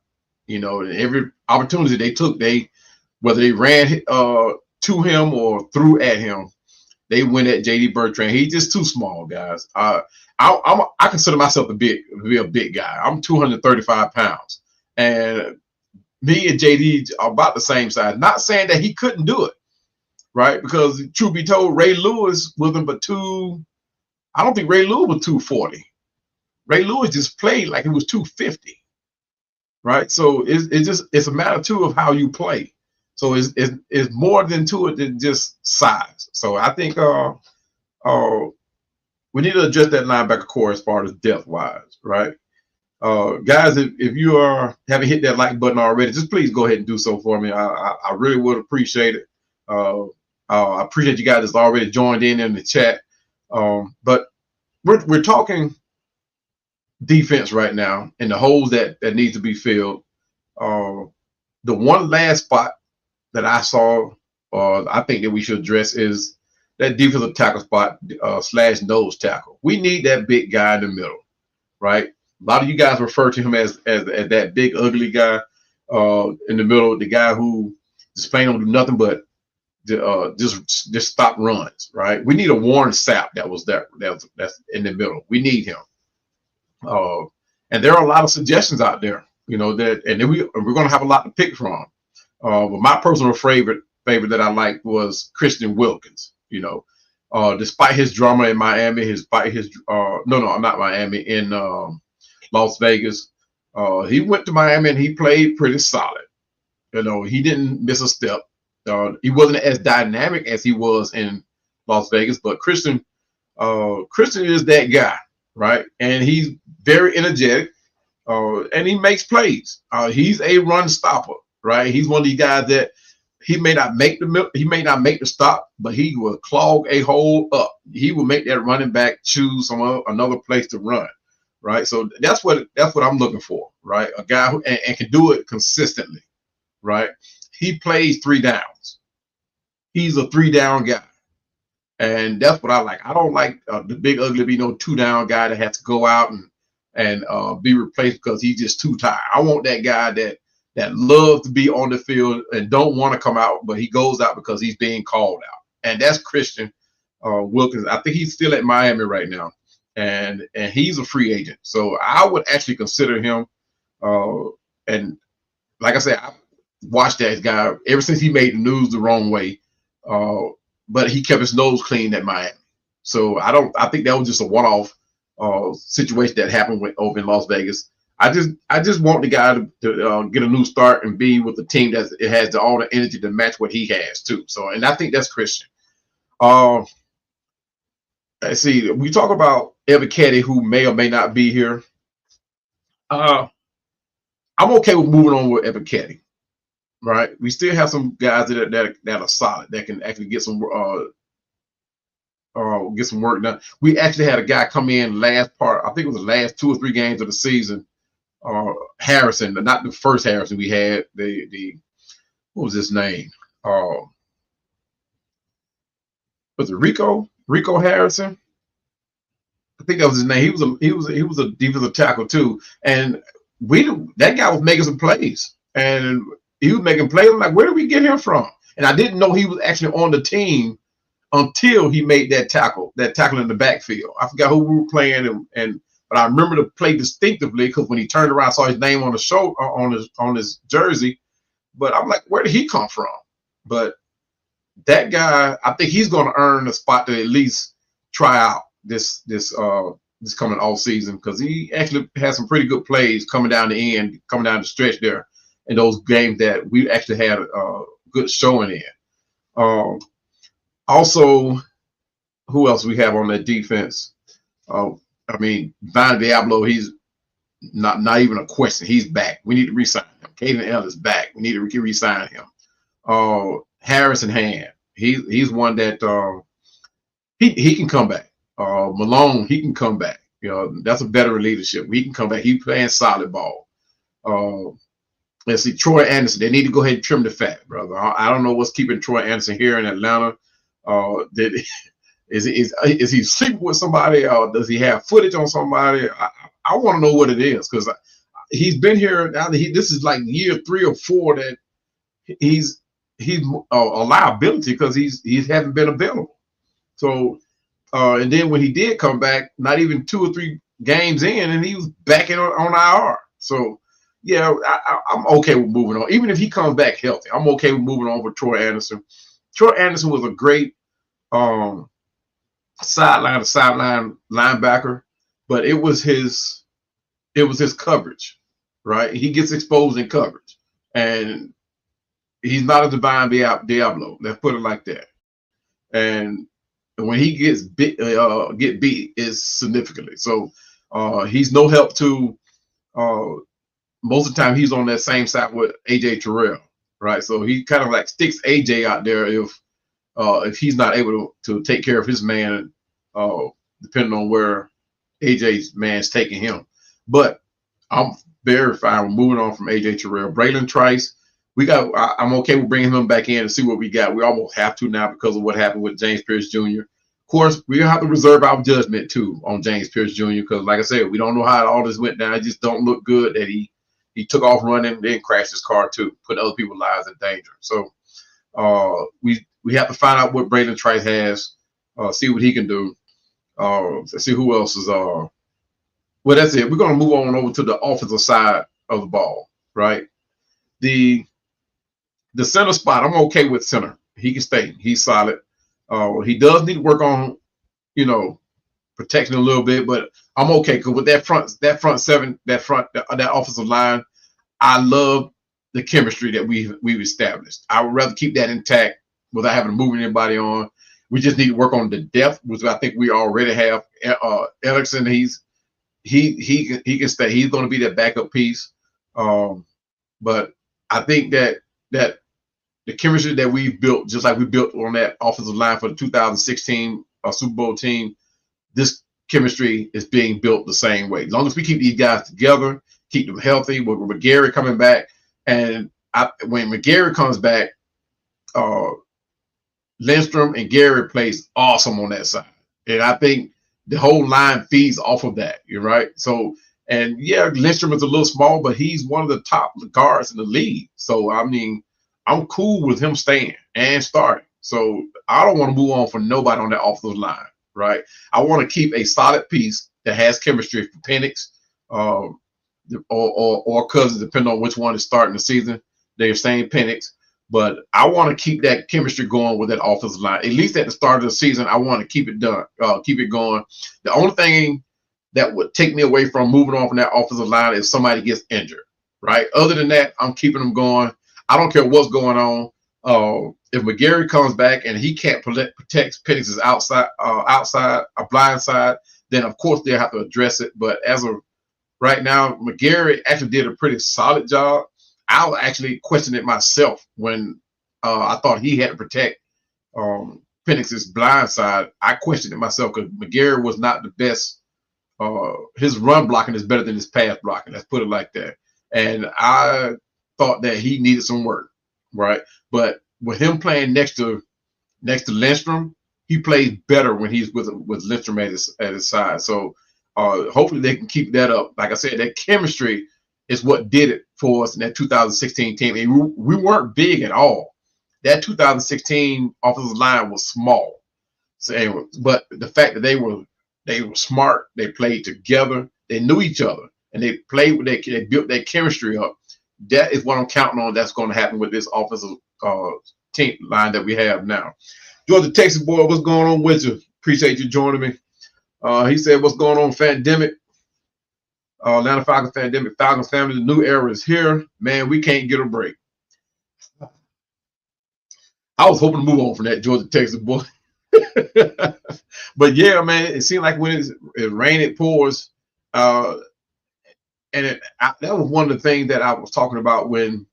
Every opportunity they took, whether they ran to him or threw at him, they went at JD Bertrand. He's just too small, guys. I consider myself to be a big guy. I'm 235 pounds, and me and JD are about the same size. Not saying that he couldn't do it, right? Because truth be told, Ray Lewis wasn't but I don't think Ray Lewis was 240. Ray Lewis just played like he was 250, right? So it's a matter too of how you play. So it's more than to it than just size. So I think we need to adjust that linebacker core as far as depth wise, right? Guys, if you haven't hit that like button already, just please go ahead and do so for me. I really would appreciate it. I appreciate you guys that's already joined in the chat. But we're talking defense right now and the holes that need to be filled. The one last spot that I saw, I think that we should address is that defensive tackle spot / nose tackle. We need that big guy in the middle, right? A lot of you guys refer to him as that big ugly guy in the middle, the guy who just plain don't do nothing but just stop runs, right? We need a Warren Sapp that's in the middle. We need him. And there are a lot of suggestions out there, and then we're going to have a lot to pick from. But my personal favorite that I liked was Christian Wilkins. Despite his drama in Miami, not Miami, in Las Vegas, he went to Miami and he played pretty solid. He didn't miss a step. He wasn't as dynamic as he was in Las Vegas, but Christian is that guy, right? And he's very energetic, and he makes plays. He's a run stopper, right? He's one of these guys that he may not make the stop, but he will clog a hole up. He will make that running back choose another place to run, right? So that's what I'm looking for, right? A guy who and can do it consistently, right? He plays 3 downs. He's a 3-down guy, and that's what I like. I don't like the big ugly be no 2-down guy that has to go out and be replaced because he's just too tired. I want that guy that loves to be on the field and don't want to come out, but he goes out because he's being called out. And that's Christian Wilkins. I think he's still at Miami right now, and he's a free agent. So I would actually consider him. And like I said, I watched that guy ever since he made the news the wrong way. But he kept his nose clean at Miami. So I think that was just a one-off situation that happened over in Las Vegas. I just want the guy to get a new start and be with the team that it has all the energy to match what he has too. So, and I think that's Christian. Let's see. We talk about Ebiketie, who may or may not be here. I'm okay with moving on with Ebiketie. Right, we still have some guys that are solid that can actually get some work done. We actually had a guy come in last part. I think it was the last 2 or 3 games of the season. Harrison, not the first Harrison we had. What was his name? Was it Rico Harrison? I think that was his name. He was a defensive tackle too, and that guy was making some plays and. He was making plays. I'm like, where did we get him from? And I didn't know he was actually on the team until he made that tackle in the backfield. I forgot who we were playing, but I remember the play distinctively because when he turned around, I saw his name on the show on his jersey. But I'm like, where did he come from? But that guy, I think he's going to earn a spot to at least try out this coming off season because he actually has some pretty good plays coming down the end, coming down the stretch there. In those games that we actually had a good showing in. Also, who else we have on that defense? I mean, Van Diablo, he's not even a question. He's back. We need to re-sign him. Caden L is back. We need to re-sign him. Harrison Hand, he's one that he can come back. Malone, he can come back. You know, that's a veteran leadership. He can come back. He's playing solid ball. Let's see, Troy Anderson. They need to go ahead and trim the fat, brother. I don't know what's keeping Troy Anderson here in Atlanta. Is he sleeping with somebody, or does he have footage on somebody? I want to know what it is because he's been here. This is like year 3 or 4 that he's a liability because he hasn't been available. So, and then when he did come back, not even 2 or 3 games in, and he was back on IR. So. Yeah, I'm okay with moving on. Even if he comes back healthy, I'm okay with moving on with Troy Anderson. Troy Anderson was a great sideline linebacker, but it was his coverage, right? He gets exposed in coverage, and he's not a divine Diablo. Let's put it like that. And when he gets get beat is significantly. So he's no help to. Most of the time he's on that same side with AJ Terrell, right? So he kind of like sticks AJ out there if he's not able to take care of his man, depending on where AJ's man's taking him. But I'm very fine with moving on from AJ Terrell. Braylon Trice, I'm okay with bringing him back in and see what we got. We almost have to now because of what happened with James Pierce Jr. Of course, we have to reserve our judgment too on James Pierce Jr. because, like I said, we don't know how all this went down. It just don't look good that he took off running, then crashed his car too, put other people's lives in danger. So we have to find out what Braylon Trice has, see what he can do. See who else is. Well, that's it. We're going to move on over to the offensive side of the ball, right? The center spot, I'm okay with center. He can stay. He's solid. He does need to work on, protection a little bit, but I'm okay because with that front seven, that offensive line, I love the chemistry that we've established. I would rather keep that intact without having to move anybody on. We just need to work on the depth, which I think we already have. Erickson, he can stay. He's going to be that backup piece. But I think that the chemistry that we've built, just like we built on that offensive line for the 2016 Super Bowl team, this chemistry is being built the same way. As long as we keep these guys together, keep them healthy, with McGarry coming back, and when McGarry comes back, Lindstrom and Gary plays awesome on that side. And I think the whole line feeds off of that. You're right. So, and yeah, Lindstrom is a little small, but he's one of the top guards in the league. So, I mean, I'm cool with him staying and starting. So, I don't want to move on for nobody on that offensive line, right? I want to keep a solid piece that has chemistry for Penix or Cousins, depending on which one is starting the season. They're saying Penix. But I want to keep that chemistry going with that offensive line. At least at the start of the season, I want to keep it going. The only thing that would take me away from moving on from that offensive line is somebody gets injured, right? Other than that, I'm keeping them going. I don't care what's going on. If McGarry comes back and he can't protect Penix's outside, a blind side, then of course they'll have to address it. But as of right now, McGarry actually did a pretty solid job. I was actually questioning it myself when I thought he had to protect Penix's blind side. I questioned it myself because McGarry was not the best. His run blocking is better than his pass blocking. Let's put it like that. And I thought that he needed some work, right? But with him playing next to Lindstrom, he plays better when he's with Lindstrom at his side. So hopefully they can keep that up. Like I said, that chemistry is what did it for us in that 2016 team. And we weren't big at all. That 2016 offensive line was small. So, but the fact that they were smart, they played together, they knew each other, and they played with they built their chemistry up. That is what I'm counting on. That's going to happen with this offensive team line that we have now. Georgia Texas boy, what's going on with you? Appreciate you joining me. He said, "What's going on, FANDEMIC?" Atlanta Falcons FANDEMIC, Falcons family, the new era is here. Man, we can't get a break. I was hoping to move on from that Georgia Texas boy. But yeah, man, it seemed like when it rains, it pours. And that was one of the things that I was talking about when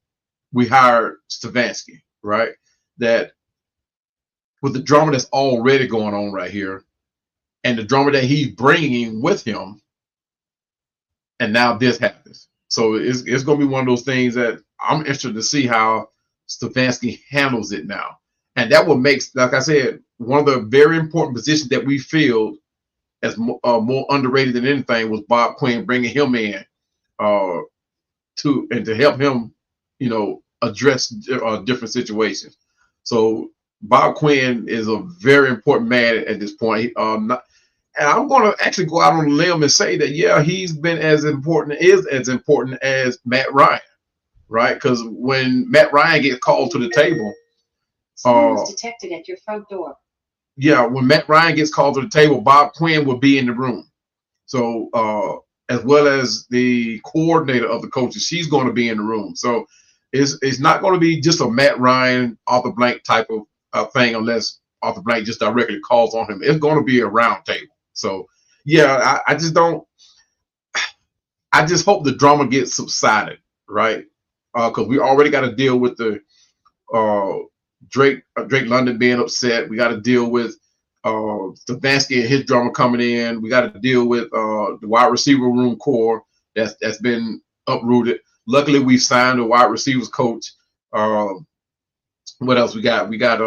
we hired Stefanski, right? That with the drama that's already going on right here and the drama that he's bringing with him, and now this happens. So it's going to be one of those things that I'm interested to see how Stefanski handles it now. And that what makes, like I said, one of the very important positions that we filled as more underrated than anything was Bob Quinn, bringing him in to help him, address different situations. So Bob Quinn is a very important man at this point. And I'm going to actually go out on a limb and say that, yeah, he's been as important as Matt Ryan, right? Because when Matt Ryan gets called to the table, someone was detected at your front door. Yeah, when Matt Ryan gets called to the table, Bob Quinn will be in the room. So as well as the coordinator of the coaches, she's going to be in the room. So it's not going to be just a Matt Ryan, Arthur Blank type of thing unless Arthur Blank just directly calls on him. It's going to be a round table. So, yeah, I just hope the drama gets subsided, right? Because we already got to deal with the Drake London being upset. We got to deal with Stefanski and his drama coming in. We got to deal with the wide receiver room core that's been uprooted. Luckily, we signed a wide receivers coach. What else we got? We got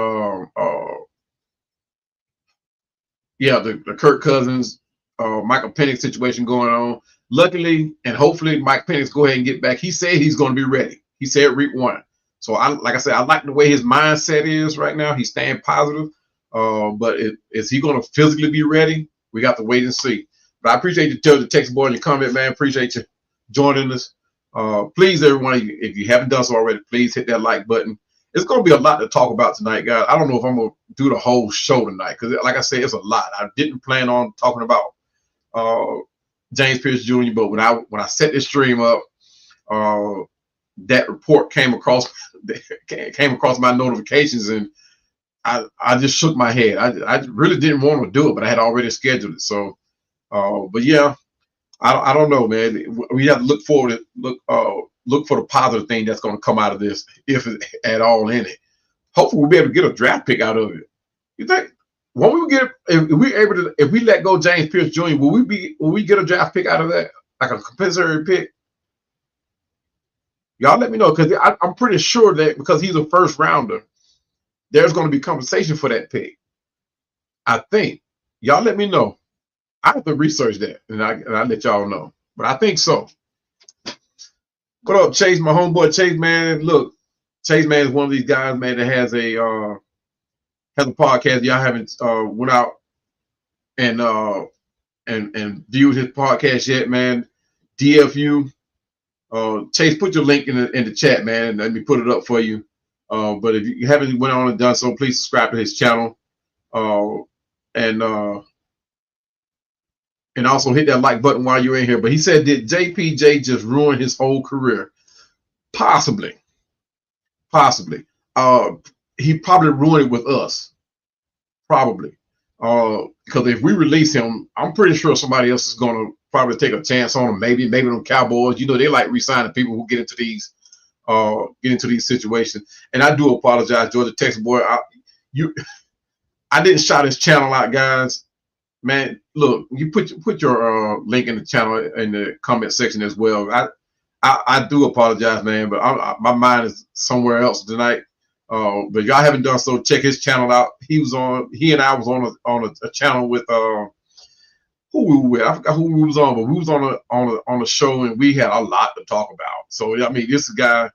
the Kirk Cousins, Michael Penix situation going on. Luckily, and hopefully, Mike Penix go ahead and get back. He said he's going to be ready. He said week 1. So, like I said, I like the way his mindset is right now. He's staying positive. But is he going to physically be ready? We got to wait and see. But I appreciate you telling the text boy in the comment, man. Appreciate you joining us. Please, everyone, if you haven't done so already, please hit that like button. It's going to be a lot to talk about tonight, guys. I don't know if I'm going to do the whole show tonight because, like I said, it's a lot. I didn't plan on talking about James Pierce Jr., but when I set this stream up, that report came across my notifications, and I just shook my head. I really didn't want to do it, but I had already scheduled it. So, but yeah, I don't know, man. We have to look for the positive thing that's going to come out of this, if at all in it. hopefully we'll be able to get a draft pick out of it. You think when we get if we let go James Pierce Jr., will we get a draft pick out of that, like a compensatory pick? Y'all let me know, because I'm pretty sure that because he's a first rounder, there's going to be compensation for that pick. I think. Y'all let me know. I have to research that, and I'll let y'all know. But I think so. What up, Chase, my homeboy Chase, man? Look, Chase, man, is one of these guys, man, that has a podcast. Y'all haven't went out and viewed his podcast yet, man. DFU. Chase, put your link in the chat, man. Let me put it up for you. But if you haven't went on and done so, please subscribe to his channel. And also hit that like button while you're in here. But he said, did JPJ just ruin his whole career? Possibly. He probably ruined it with us. Probably. Because if we release him, I'm pretty sure somebody else is going to probably take a chance on him. Maybe them Cowboys. You know, they like re-signing people who get into these situations. And I do apologize, Georgia Texas boy. I didn't shout his channel out, guys. Man, look, you put your link in the channel in the comment section as well. I do apologize, man, but my mind is somewhere else tonight. But y'all haven't done so, check his channel out. He and I was on a channel with who we were with. I forgot who we was on, but we was on a show, and we had a lot to talk about. So I mean, this guy,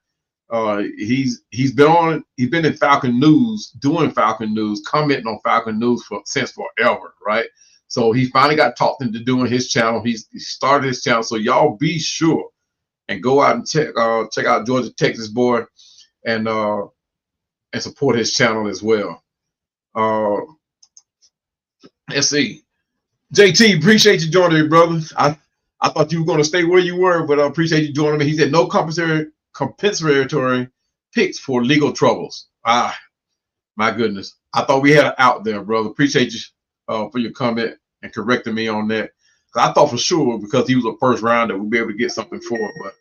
he's been in Falcon News, doing Falcon News, commenting on Falcon News since forever, right? So he finally got talked into doing his channel. He started his channel. So y'all be sure and go out and check out Georgia Texas boy and support his channel as well. Let's see. JT, appreciate you joining me, brother. I thought you were going to stay where you were, but I appreciate you joining me. He said no compensatory picks for legal troubles. Ah, my goodness. I thought we had it out there, brother. Appreciate you for your comment and correcting me on that. I thought for sure because he was a first rounder, we'd be able to get something for it, but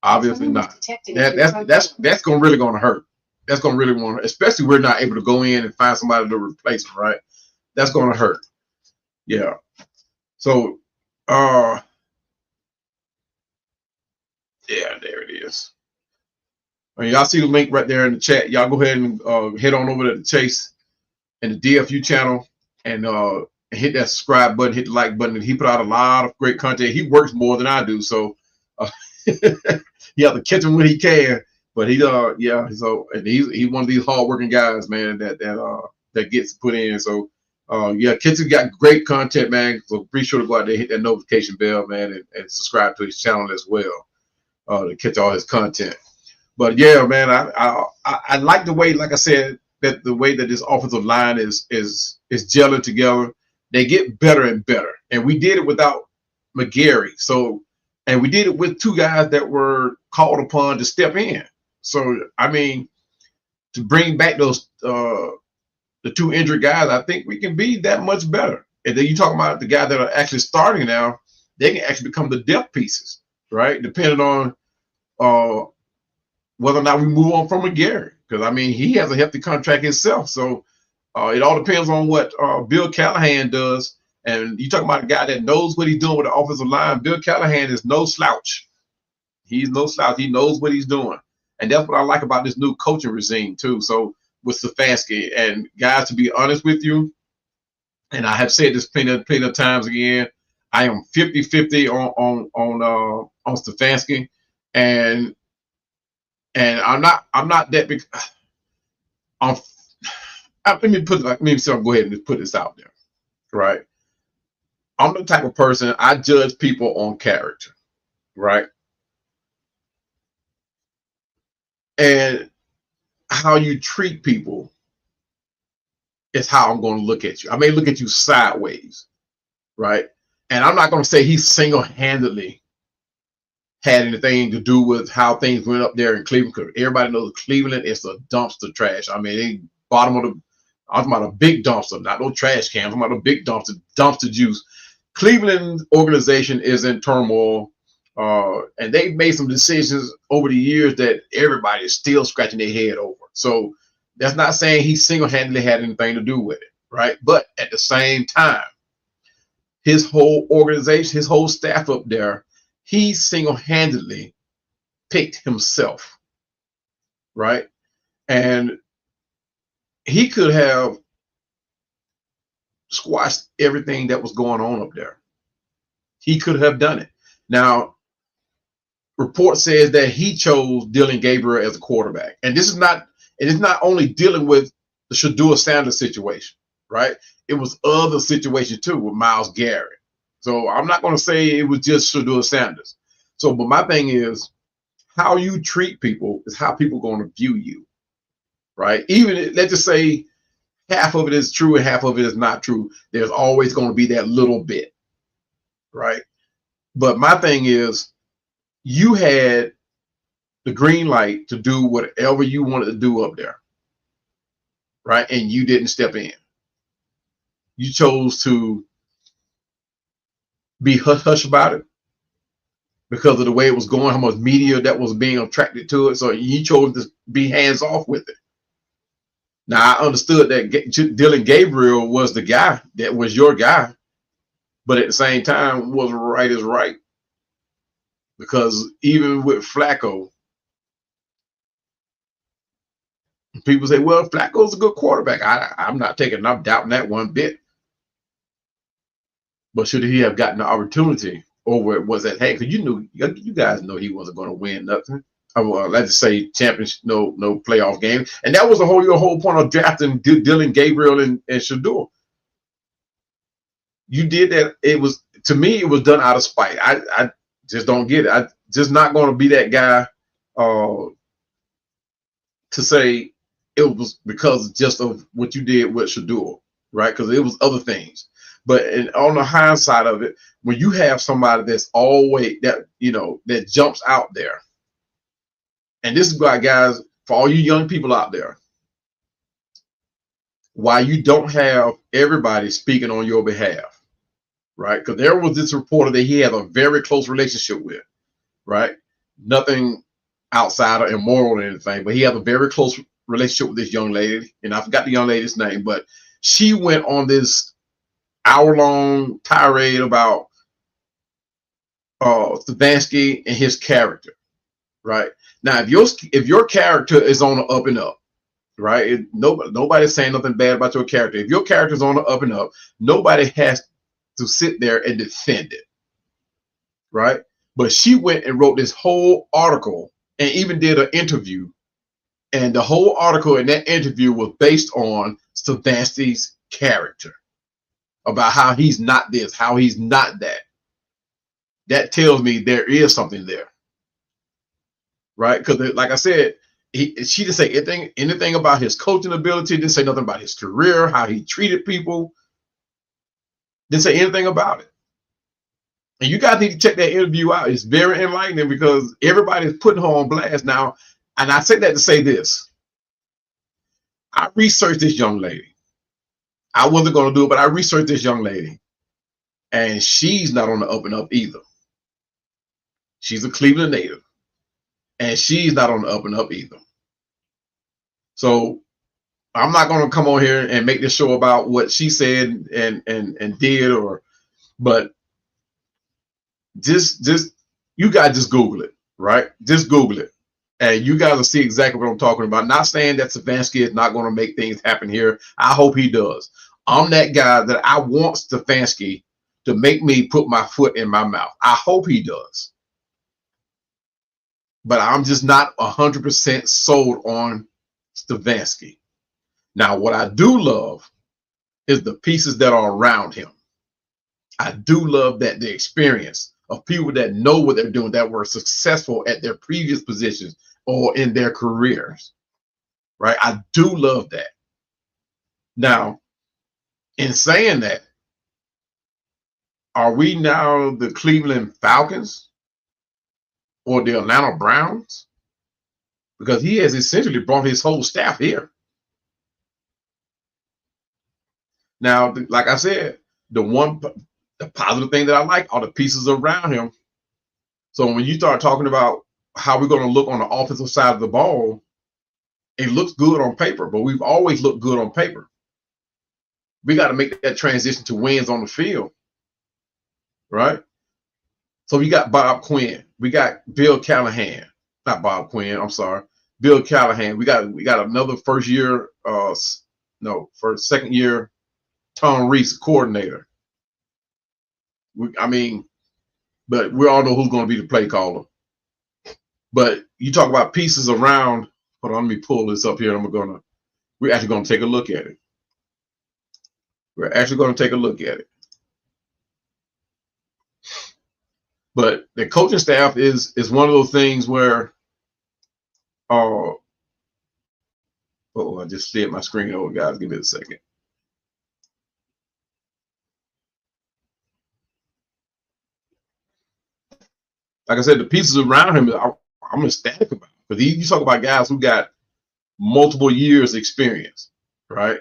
obviously not. That's really going to hurt. That's going to really want to, especially we're not able to go in and find somebody to replace him, right? That's going to hurt. Yeah. So, yeah, there it is. I mean, y'all see the link right there in the chat. Y'all go ahead and head on over to the Chase and the DFU channel and hit that subscribe button, hit the like button. And he put out a lot of great content. He works more than I do, so you have to catch him when he can. But he yeah. So and he's one of these hardworking guys, man. That gets put in. So yeah, Kitson got great content, man. So be sure to go out there, hit that notification bell, man, and subscribe to his channel as well to catch all his content. But yeah, man, I like the way, like I said, that the way that this offensive line is gelling together. They get better and better, and we did it without McGarry. So, and we did it with two guys that were called upon to step in. So, I mean, to bring back those the two injured guys, I think we can be that much better. And then you talk about the guys that are actually starting now, they can actually become the depth pieces, right? Depending on whether or not we move on from McGarry. Because, I mean, he has a hefty contract himself. So it all depends on what Bill Callahan does. And you talk about a guy that knows what he's doing with the offensive line. Bill Callahan is no slouch. He's no slouch. He knows what he's doing. And that's what I like about this new coaching regime, too. So with Stefanski, and guys, to be honest with you, and I have said this plenty of times again, I am 50-50 on Stefanski, and I'm not that big. Let me go ahead and just put this out there, right? I'm the type of person, I judge people on character, right? And how you treat people is how I'm going to look at you. I may look at you sideways, right? And I'm not going to say he single-handedly had anything to do with how things went up there in Cleveland, because everybody knows Cleveland is a dumpster trash. I mean, they bottom of the, I'm talking about a big dumpster, not no trash can. I'm talking about a big dumpster juice. Cleveland organization is in turmoil. And they've made some decisions over the years that everybody is still scratching their head over. So That's not saying he single-handedly had anything to do with it, right? But at the same time, his whole organization, his whole staff up there, he single-handedly picked himself, right? And he could have squashed everything that was going on up there. He could have done it. Now, report says that he chose Dillon Gabriel as a quarterback. And this is not, and it's not only dealing with the Shedeur Sanders situation, right? It was other situations too with Myles Garrett. So I'm not going to say it was just Shedeur Sanders. So, but my thing is, how you treat people is how people are going to view you, right? Even, let's just say half of it is true and half of it is not true. There's always going to be that little bit, right? But my thing is, you had the green light to do whatever you wanted to do up there, right? And you didn't step in. You chose to be hush-hush about it because of the way it was going, how much media that was being attracted to it. So you chose to be hands-off with it. Now, I understood that Dillon Gabriel was the guy that was your guy, but at the same time, was right is right. Because even with Flacco, people say, well, Flacco's a good quarterback. I'm not doubting that one bit. But should he have gotten the opportunity over it? Was that, hey, because you guys know he wasn't going to win nothing. Let's just say championship, no playoff game. And that was your whole point of drafting Dillon Gabriel and Shedeur. You did that. It was, to me, it was done out of spite. I just don't get it. I just not going to be that guy to say it was because just of what you did with Shedeur, right? Because it was other things. But on the hindsight of it, when you have somebody that's always that jumps out there, and this is why, guys, for all you young people out there, why you don't have everybody speaking on your behalf, right? Because there was this reporter that he had a very close relationship with, right? Nothing outside or immoral or anything, but he had a very close relationship with this young lady, and I forgot the young lady's name, but she went on this hour-long tirade about Stefanski and his character, right? Now, if your character is on the up and up, right? Nobody's saying nothing bad about your character. If your character is on the up and up, nobody has to sit there and defend it, right? But she went and wrote this whole article and even did an interview, and the whole article in that interview was based on Stefanski's character, about how he's not this, how he's not that. That tells me there is something there, right? Because, like I said, she didn't say anything about his coaching ability, didn't say nothing about his career, how he treated people, didn't say anything about it. And you guys need to check that interview out. It's very enlightening because everybody's putting her on blast now. And I say that to say this. I researched this young lady. I wasn't going to do it, but I researched this young lady. And she's not on the up and up either. She's a Cleveland native. And she's not on the up and up either. So I'm not going to come on here and make this show about what she said and did, but just you guys just Google it, right? Just Google it. And you guys will see exactly what I'm talking about. Not saying that Stefanski is not going to make things happen here. I hope he does. I'm that guy that I want Stefanski to make me put my foot in my mouth. I hope he does. But I'm just not 100% sold on Stefanski. Now, what I do love is the pieces that are around him. I do love that the experience of people that know what they're doing, that were successful at their previous positions or in their careers, right? I do love that. Now, in saying that, are we now the Cleveland Falcons or the Atlanta Browns? Because he has essentially brought his whole staff here. Now, like I said, the positive thing that I like are the pieces around him. So when you start talking about how we're going to look on the offensive side of the ball, It looks good on paper, but we've always looked good on paper. We got to make that transition to wins on the field, right? So we got Bob Quinn. We got Bill Callahan. Not Bob Quinn, I'm sorry. Bill Callahan. We got another second year Tom Reese coordinator. But we all know who's going to be the play caller. But you talk about pieces around. Hold on, let me pull this up here. We're actually going to take a look at it. We're actually going to take a look at it. But the coaching staff is one of those things where, I just slid my screen over, guys. Give me a second. Like I said, the pieces around him, I'm ecstatic about. Because you talk about guys who got multiple years experience, right?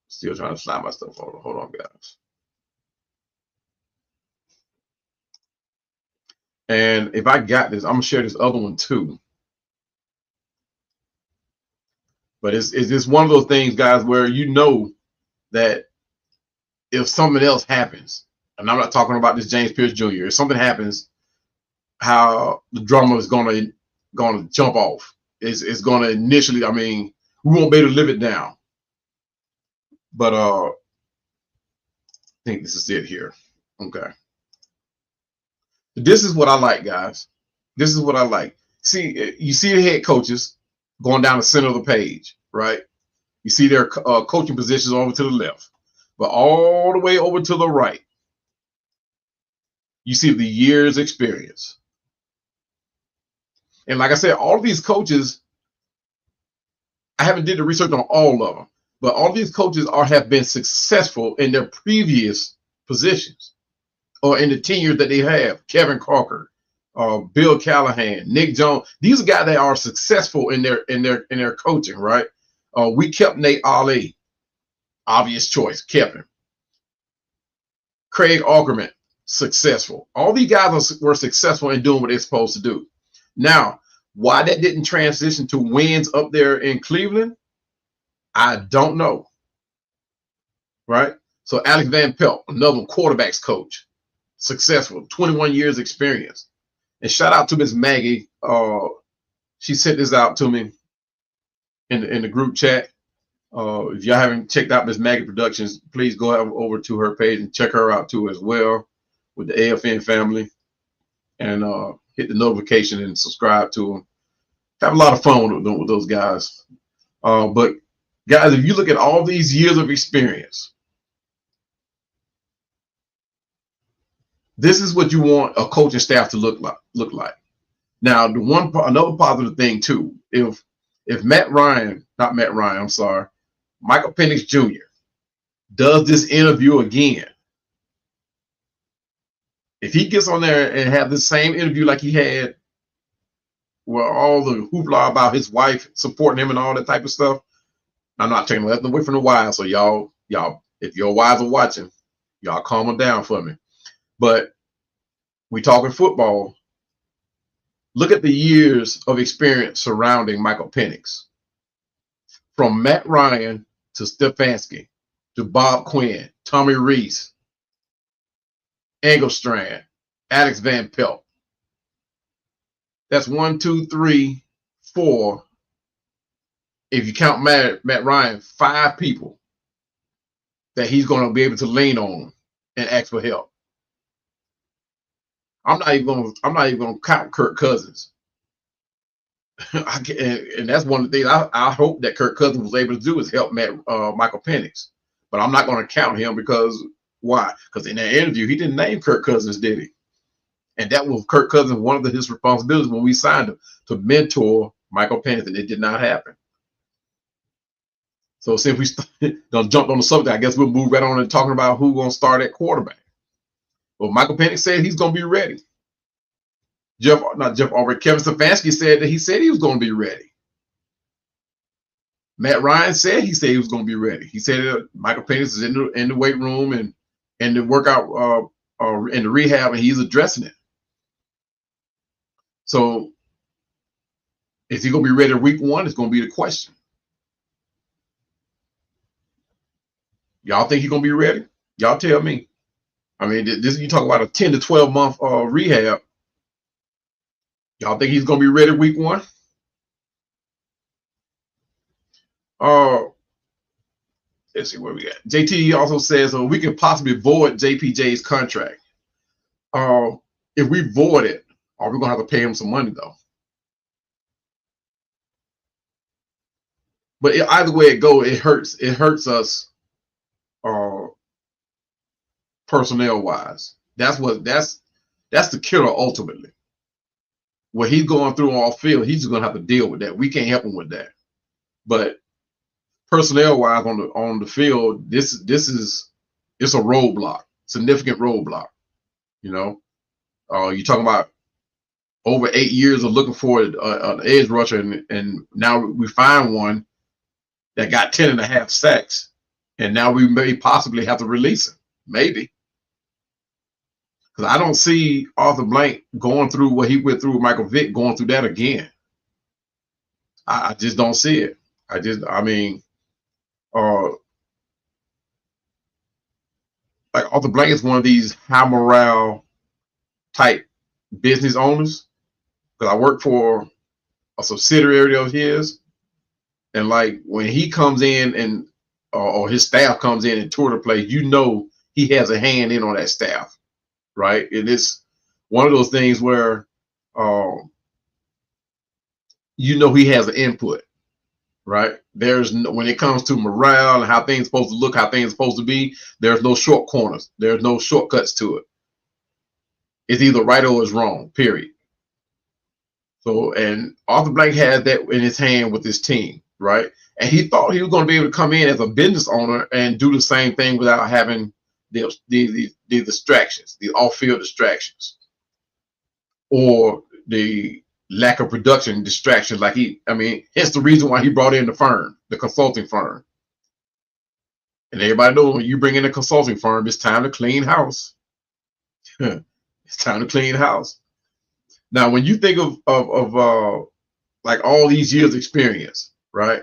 Still trying to slide my stuff over. Hold on, guys. And if I got this, I'm gonna share this other one too. But it's just one of those things, guys, where you know that if something else happens, and I'm not talking about this James Pierce Jr., if something happens, how the drummer is gonna jump off. It's gonna initially, we won't be able to live it down. But I think this is it here. Okay. This is what I like, guys. This is what I like. See, you see the head coaches going down the center of the page, right? You see their coaching positions over to the left, but all the way over to the right, you see the years experience. And like I said, all of these coaches, I haven't did the research on all of them, but all these coaches have been successful in their previous positions or in the tenures that they have. Kevin Crocker, Bill Callahan, Nick Jones. These are guys that are successful in their coaching, right? We kept Nate Ali, obvious choice, kept him. Craig Augerman, successful. All these guys were successful in doing what they're supposed to do. Now, why that didn't transition to wins up there in Cleveland, I don't know. Right? So Alex Van Pelt, another quarterbacks coach, successful, 21 years experience. And shout out to Miss Maggie. She sent this out to me in the group chat. If y'all haven't checked out Miss Maggie Productions, please go over to her page and check her out too as well with the AFN family, and hit the notification and subscribe to them. Have a lot of fun with those guys. But guys, if you look at all these years of experience, this is what you want a coaching staff to look like. Now, another positive thing too, if Michael Penix Jr. does this interview again, if he gets on there and have the same interview like he had, where all the hoopla about his wife supporting him and all that type of stuff, I'm not taking nothing away from the wives. So y'all, if your wives are watching, y'all calm them down for me. But we talking football. Look at the years of experience surrounding Michael Penix. From Matt Ryan to Stefanski to Bob Quinn, Tommy Reese, Engelstrand, Alex Van Pelt. That's 1, 2, 3, 4. If you count Matt Ryan, 5 people that he's going to be able to lean on and ask for help. I'm not even going to count Kirk Cousins. And that's one of the things I hope that Kirk Cousins was able to do is help Michael Penix. But I'm not going to count him because why? Because in that interview, he didn't name Kirk Cousins, did he? And that was Kirk Cousins, one of his responsibilities when we signed him, to mentor Michael Penix, and it did not happen. So since we done jumped on the subject, I guess we'll move right on and talking about who's going to start at quarterback. Well, Michael Penix said he's going to be ready. Kevin Stefanski said that he was going to be ready. Matt Ryan said he was going to be ready. He said that Michael Penix is in the weight room and in the workout in the rehab, and he's addressing it. So Is he going to be ready week 1? It's going to be the question. Y'all think he's going to be ready? Y'all tell me. I mean, this you talk about a 10 to 12 month rehab. Y'all think he's going to be ready week 1? Let's see where we at. JT also says we can possibly void JPJ's contract. If we void it, are we going to have to pay him some money though? But either way it goes, it hurts. It hurts us, personnel wise. That's the killer ultimately. What he's going through off field, he's just going to have to deal with that. We can't help him with that. But personnel wise on the field, it's a roadblock, significant roadblock. You know, you're talking about over 8 years of looking for an edge rusher, and now we find one that got 10.5 sacks, and now we may possibly have to release him, maybe. Because I don't see Arthur Blank going through what he went through with Michael Vick, going through that again. I just don't see it. I mean, like Arthur Blank is one of these high morale type business owners. Because I work for a subsidiary of his, and like when he comes in and or his staff comes in and tour the place, you know he has a hand in on that staff, right? And it's one of those things where you know he has an input, right? There's no, when it comes to morale and how things are supposed to look, how things are supposed to be, there's no short corners. There's no shortcuts to it. It's either right or it's wrong, period. So, and Arthur Blank had that in his hand with his team, right? And he thought he was going to be able to come in as a business owner and do the same thing without having the distractions, the off-field distractions, or the lack of production distractions. Like hence the reason why he brought in the firm, the consulting firm. And everybody knows when you bring in a consulting firm, it's time to clean house. It's time to clean house. Now, when you think of like all these years experience, right?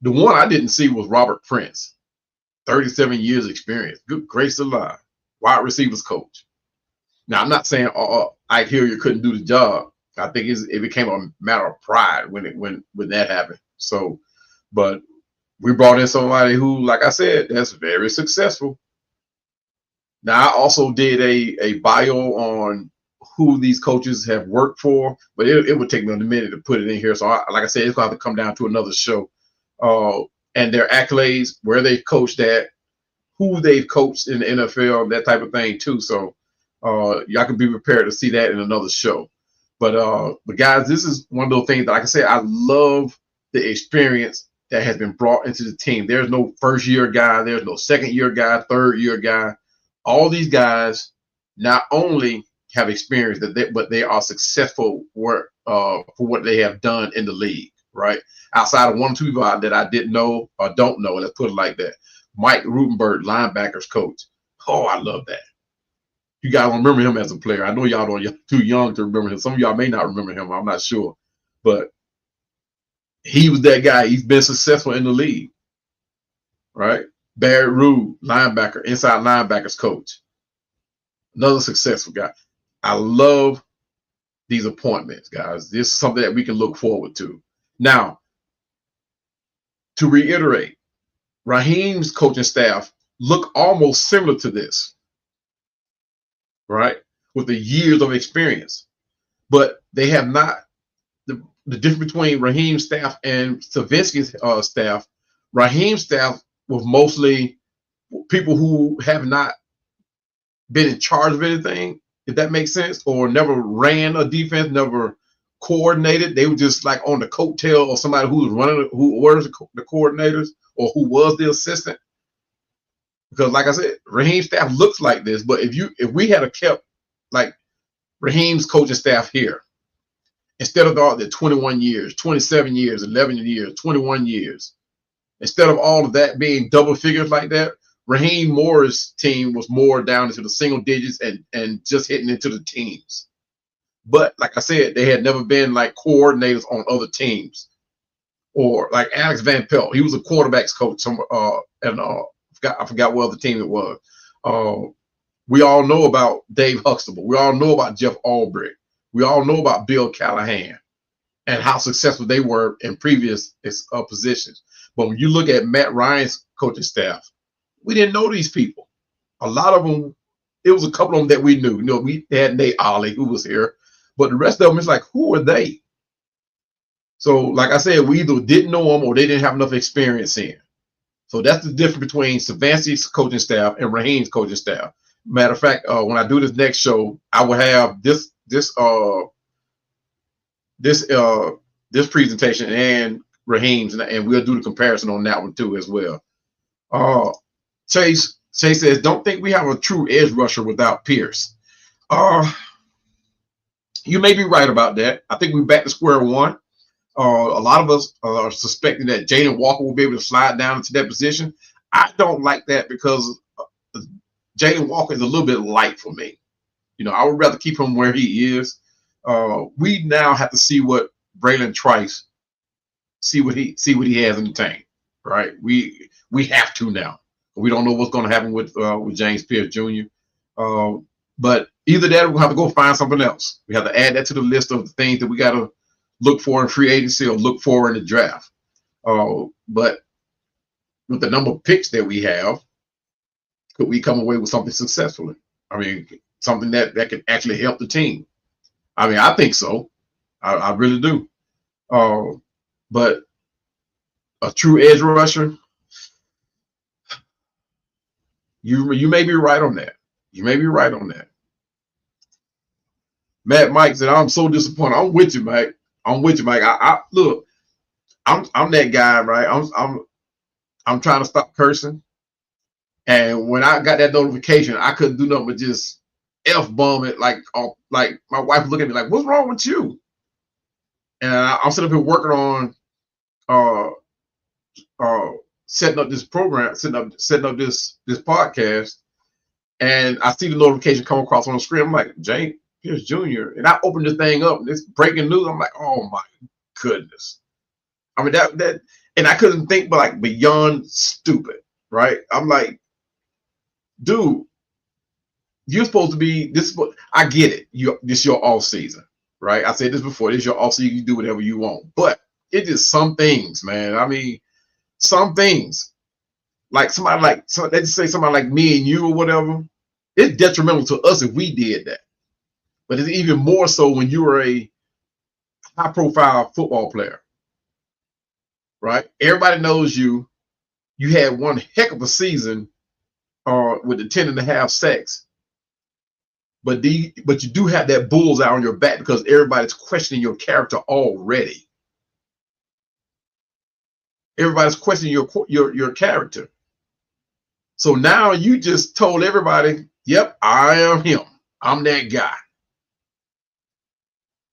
The one I didn't see was Robert Prince, 37 years experience. Good grace alive, wide receivers coach. Now, I'm not saying Ike Hilliard couldn't do the job. I think it became a matter of pride when that happened. So, but we brought in somebody who, like I said, that's very successful. Now, I also did a bio on who these coaches have worked for, but it would take me a minute to put it in here. So, like I said, it's going to have to come down to another show. And their accolades, where they've coached at, who they've coached in the NFL, that type of thing too. So, y'all can be prepared to see that in another show. But guys, this is one of those things that, like I said, I love the experience that has been brought into the team. There's no first-year guy. There's no second-year guy, third-year guy. All these guys not only have experience, but they are successful for what they have done in the league, right? Outside of one or two people that I didn't know or don't know, let's put it like that. Mike Rutenberg, linebackers coach. Oh, I love that. You guys don't remember him as a player. I know y'all don't. You're too young to remember him. Some of y'all may not remember him. I'm not sure. But he was that guy. He's been successful in the league, right? Barrett Rude, linebacker, inside linebackers coach. Another successful guy. I love these appointments, guys. This is something that we can look forward to. Now, to reiterate, Raheem's coaching staff look almost similar to this, right? With the years of experience. But they have not, the difference between Raheem's staff and Stavinsky's staff, Raheem's staff was mostly people who have not been in charge of anything, if that makes sense, or never ran a defense, never coordinated. They were just like on the coattail of somebody who was running, who was the coordinators or who was the assistant. Because like I said, Raheem's staff looks like this, but if we had kept like Raheem's coaching staff here, instead of all the 21 years, 27 years, 11 years, 21 years, instead of all of that being double figures like that, Raheem Moore's team was more down into the single digits and just hitting into the teens. But like I said, they had never been like coordinators on other teams. Or like Alex Van Pelt, he was a quarterbacks coach. I forgot what other team it was. We all know about Dave Huxtable. We all know about Jeff Albrecht. We all know about Bill Callahan and how successful they were in previous positions. But when you look at Matt Ryan's coaching staff, we didn't know these people. A lot of them, it was a couple of them that we knew. You know, we had Nate Ollie, who was here, but the rest of them, it's like, who are they? So, like I said, we either didn't know them or they didn't have enough experience in. So that's the difference between Savanci's coaching staff and Raheem's coaching staff. Matter of fact, when I do this next show, I will have this presentation and Raheem's, and we'll do the comparison on that one too as well. Chase says, don't think we have a true edge rusher without Pierce. You may be right about that. I think we're back to square one. A lot of us are suspecting that Jaden Walker will be able to slide down into that position. I don't like that because Jaden Walker is a little bit light for me. You know, I would rather keep him where he is. We now have to see what Braylon Trice, see what he has in the tank, right? We have to now. We don't know what's going to happen with James Pierce Jr. But either that, we'll have to go find something else. We have to add that to the list of the things that we got to look for in free agency or look for in the draft. But with the number of picks that we have, could we come away with something successfully? I mean, something that can actually help the team. I mean, I think so. I really do. But a true edge rusher, you may be right on that. You may be right on that. Matt Mike said, I'm so disappointed. I'm with you, Mike. I'm with you, Mike. I look, I'm that guy, right? I'm trying to stop cursing. And when I got that notification, I couldn't do nothing but just F-bomb it. Like my wife looking at me like, what's wrong with you? And I'm sitting up here working on setting up this program, setting up this podcast, and I see the notification come across on the screen. I'm like, James Pierce Jr. And I opened the thing up and it's breaking news. I'm like, oh my goodness. I mean that and I couldn't think but like beyond stupid, right? I'm like, dude, you're supposed to be I get it. This your off season, right? I said this before, this is your off season, you do whatever you want. But it is some things, man. I mean, some things. Like let's just say somebody like me and you or whatever, it's detrimental to us if we did that. But it's even more so when you are a high-profile football player, right? Everybody knows you. You had one heck of a season with the 10.5 sacks. But you do have that bullseye on your back because everybody's questioning your character already. Everybody's questioning your character. So now you just told everybody, yep, I am him. I'm that guy.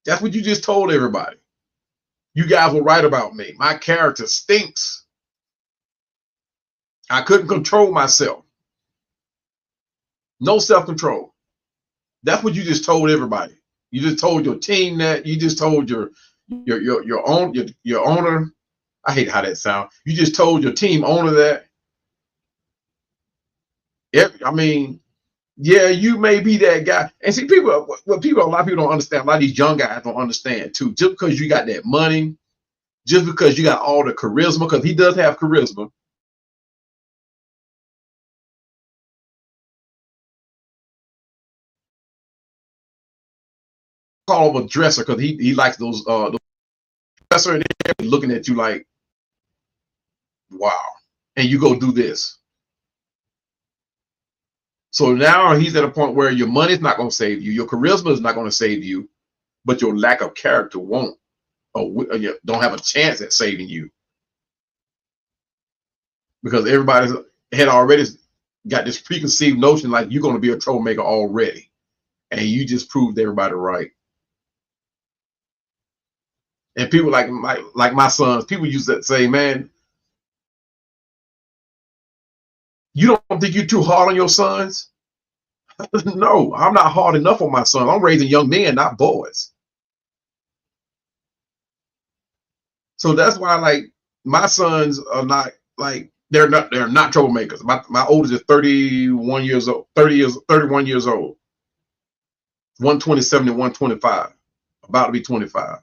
That's what you just told everybody. You guys were right about me. My character stinks. I couldn't control myself. No self-control. That's what you just told everybody. You just told your team that. You just told your owner. I hate how that sounds. You just told your team owner that. I mean, yeah, you may be that guy. And see, a lot of people don't understand. A lot of these young guys don't understand too. Just because you got that money, just because you got all the charisma, because he does have charisma. Call him a dresser because he likes those dresser and everything, looking at you like, wow. And you go do this. So now he's at a point where your money's not going to save you. Your charisma is not going to save you, but your lack of character won't, or you don't have a chance at saving you. Because everybody had already got this preconceived notion like you're going to be a troublemaker already. And you just proved everybody right. And people like my sons, people used to say, man, you don't think you're too hard on your sons? No, I'm not hard enough on my son. I'm raising young men, not boys. So that's why, like, my sons are not like they're not troublemakers. My oldest is 31 years old, 31 years old, 127 and 125, about to be 25.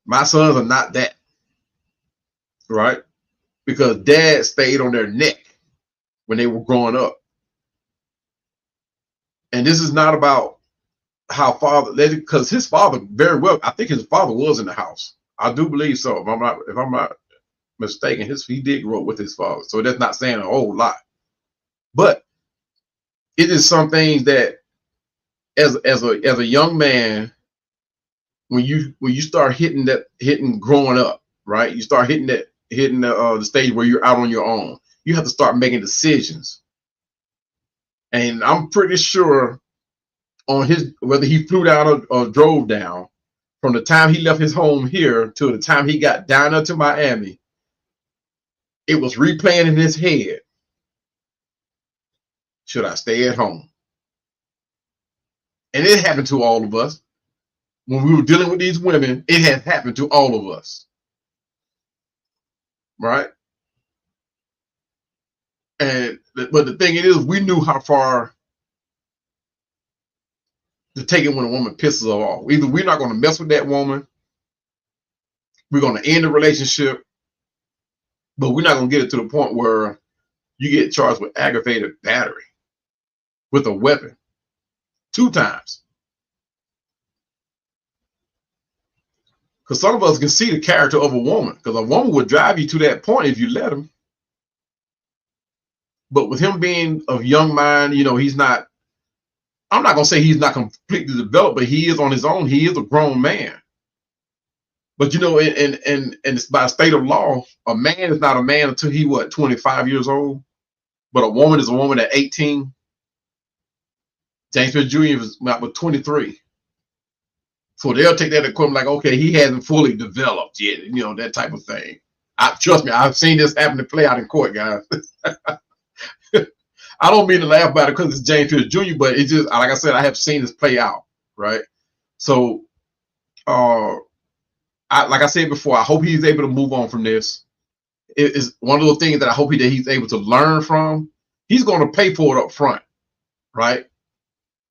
My sons are not that, right? Because dad stayed on their neck when they were growing up. And this is not about how father, because his father very well, I think his father was in the house. I do believe so. If I'm not mistaken, he did grow up with his father. So that's not saying a whole lot. But it is some things that as a young man, when you start hitting growing up, right? You start hitting the stage where you're out on your own. You have to start making decisions. And I'm pretty sure on whether he flew down or drove down, from the time he left his home here to the time he got down to Miami, it was replaying in his head. Should I stay at home? And it happened to all of us. When we were dealing with these women, it has happened to all of us. Right? But the thing is, we knew how far to take it when a woman pisses us off. Either we're not going to mess with that woman, we're going to end the relationship, but we're not going to get it to the point where you get charged with aggravated battery with a weapon 2 times. Because some of us can see the character of a woman, because a woman would drive you to that point if you let him. But with him being of young mind, he's not, I'm not going to say he's not completely developed, but he is on his own. He is a grown man. But, and it's by state of law, a man is not a man until he, 25 years old? But a woman is a woman at 18. James Smith Jr. was about 23. So they'll take that equipment like, okay, he hasn't fully developed yet, that type of thing. Trust me, I've seen this happen to play out in court, guys. I don't mean to laugh about it because it's James Pierce Jr., but it's just, like I said, I have seen this play out, right? So, like I said before, I hope he's able to move on from this. It is one of those things that I hope that he's able to learn from. He's going to pay for it up front, right?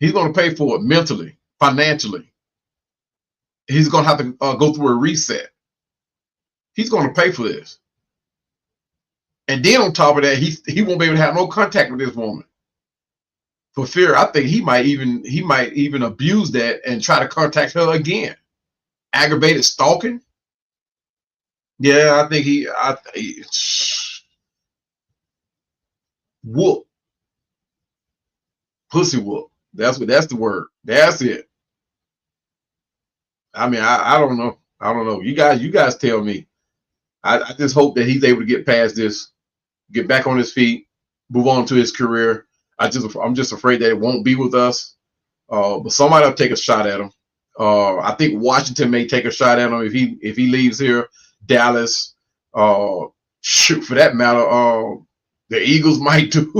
He's going to pay for it mentally, financially. He's going to have to go through a reset. He's going to pay for this. And then on top of that, he won't be able to have no contact with this woman. For fear, I think he might even abuse that and try to contact her again. Aggravated stalking. Yeah, I think he whoop. Pussy whoop. That's the word. That's it. I mean, I don't know. I don't know. You guys tell me. I just hope that he's able to get past this, get back on his feet, move on to his career. I'm just afraid that it won't be with us. But somebody will take a shot at him. I think Washington may take a shot at him if he leaves here. Dallas, shoot, for that matter, the Eagles might do.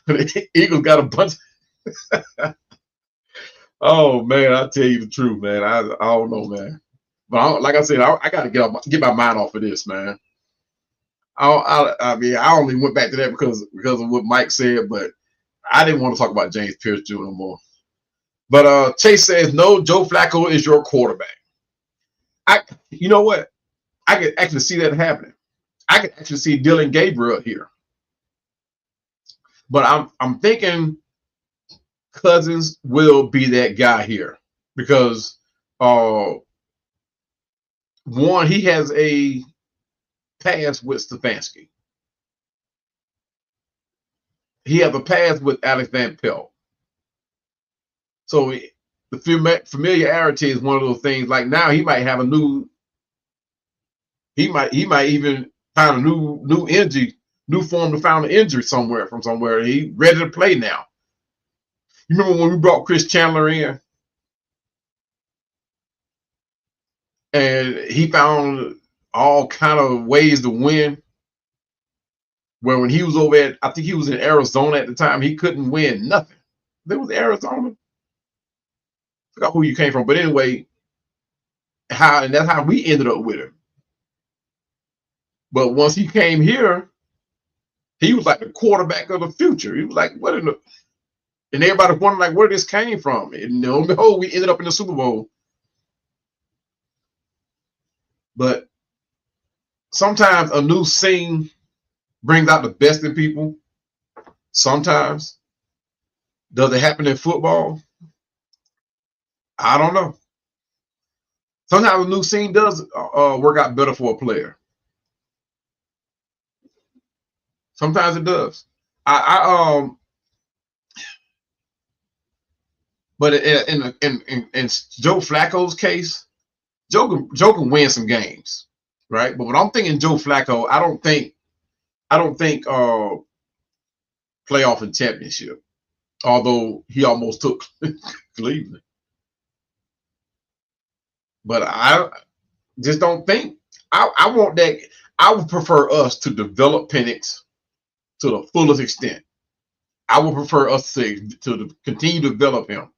The Eagles got a bunch. Oh man, I tell you the truth, man. I don't know, man. But like I said, I got to get my mind off of this, man. I mean, I only went back to that because of what Mike said, but I didn't want to talk about James Pierce Jr. no more. But Chase says, no, Joe Flacco is your quarterback. You know what? I could actually see that happening. I could actually see Dylan Gabriel here. But I'm thinking Cousins will be that guy here because one, he has a pass with Stefanski. He has a pass with Alex Van Pelt. So the familiarity is one of those things. Like now, he might have a new. He might even find a new injury, new form to find an injury somewhere. He ready to play now. You remember when we brought Chris Chandler in, and he found all kind of ways to win Where when he was over at, I think he was in Arizona at the time, he couldn't win nothing. There was Arizona. I forgot who you came from, but anyway, and that's how we ended up with him. But once he came here, he was like the quarterback of the future. He was like, what in the, and everybody wondered like where this came from. And lo and behold, we ended up in the Super Bowl. But sometimes a new scene brings out the best in people. Sometimes. Does it happen in football? I don't know. Sometimes a new scene does work out better for a player. Sometimes it does. But in Joe Flacco's case, Joe can win some games, right? But when I'm thinking Joe Flacco, I don't think playoff and championship, although he almost took Cleveland. But I just don't think I want that. I would prefer us to develop Penix to the fullest extent. I would prefer us to continue to develop him,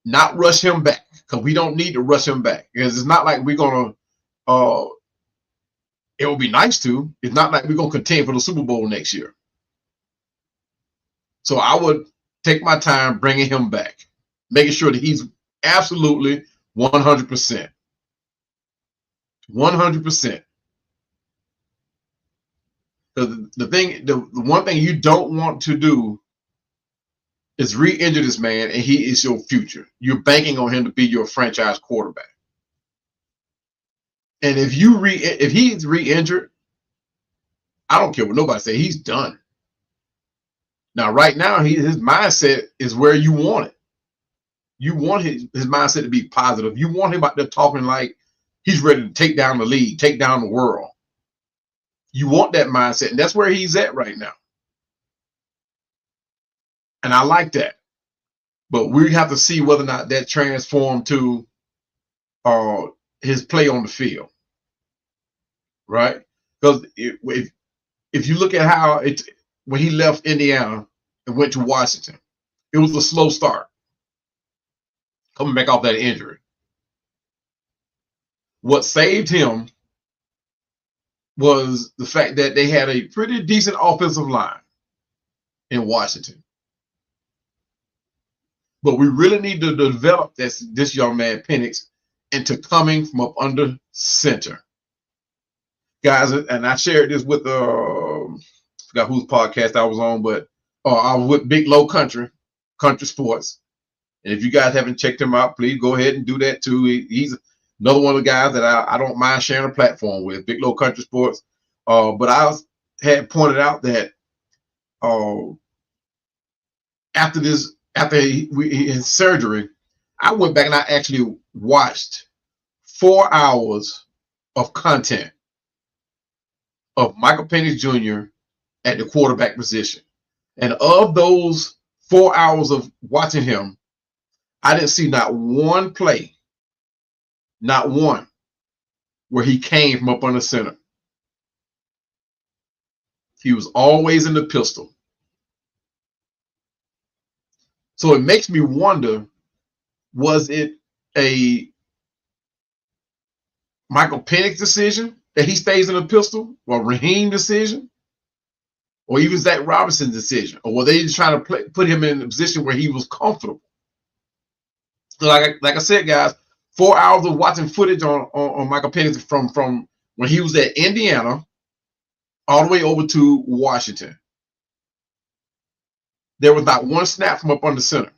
not rush him back, because we don't need to rush him back. Because it's not like we're gonna. It would be nice to. It's not like we're gonna contend for the Super Bowl next year. So I would take my time bringing him back, making sure that he's absolutely 100%. 100%. The one thing you don't want to do is re-injure this man, and he is your future. You're banking on him to be your franchise quarterback. And if he's re-injured, I don't care what nobody say, he's done. Now, right now, his mindset is where you want it. You want his mindset to be positive. You want him out there talking like he's ready to take down the league, take down the world. You want that mindset, and that's where he's at right now. And I like that. But we have to see whether or not that transformed to his play on the field. Right? Because if you look at how when he left Indiana and went to Washington, it was a slow start coming back off that injury. What saved him was the fact that they had a pretty decent offensive line in Washington. But we really need to develop this young man, Penix, into coming from up under center. Guys, and I shared this with forgot whose podcast I was on, but I was with Big Low Country Sports. And if you guys haven't checked him out, please go ahead and do that too. He's another one of the guys that I don't mind sharing a platform with, Big Low Country Sports. But I had pointed out that after his surgery, I went back and I actually watched 4 hours of content of Michael Penix Jr. at the quarterback position. And of those 4 hours of watching him, I didn't see not one play, not one, where he came from up under center. He was always in the pistol. So it makes me wonder, was it a Michael Penix decision that he stays in the pistol, or Raheem decision, or even Zach Robinson's decision? Or were they just trying to put him in a position where he was comfortable? Like I said, guys, 4 hours of watching footage on Michael Penix from when he was at Indiana all the way over to Washington. There was not one snap from up under center.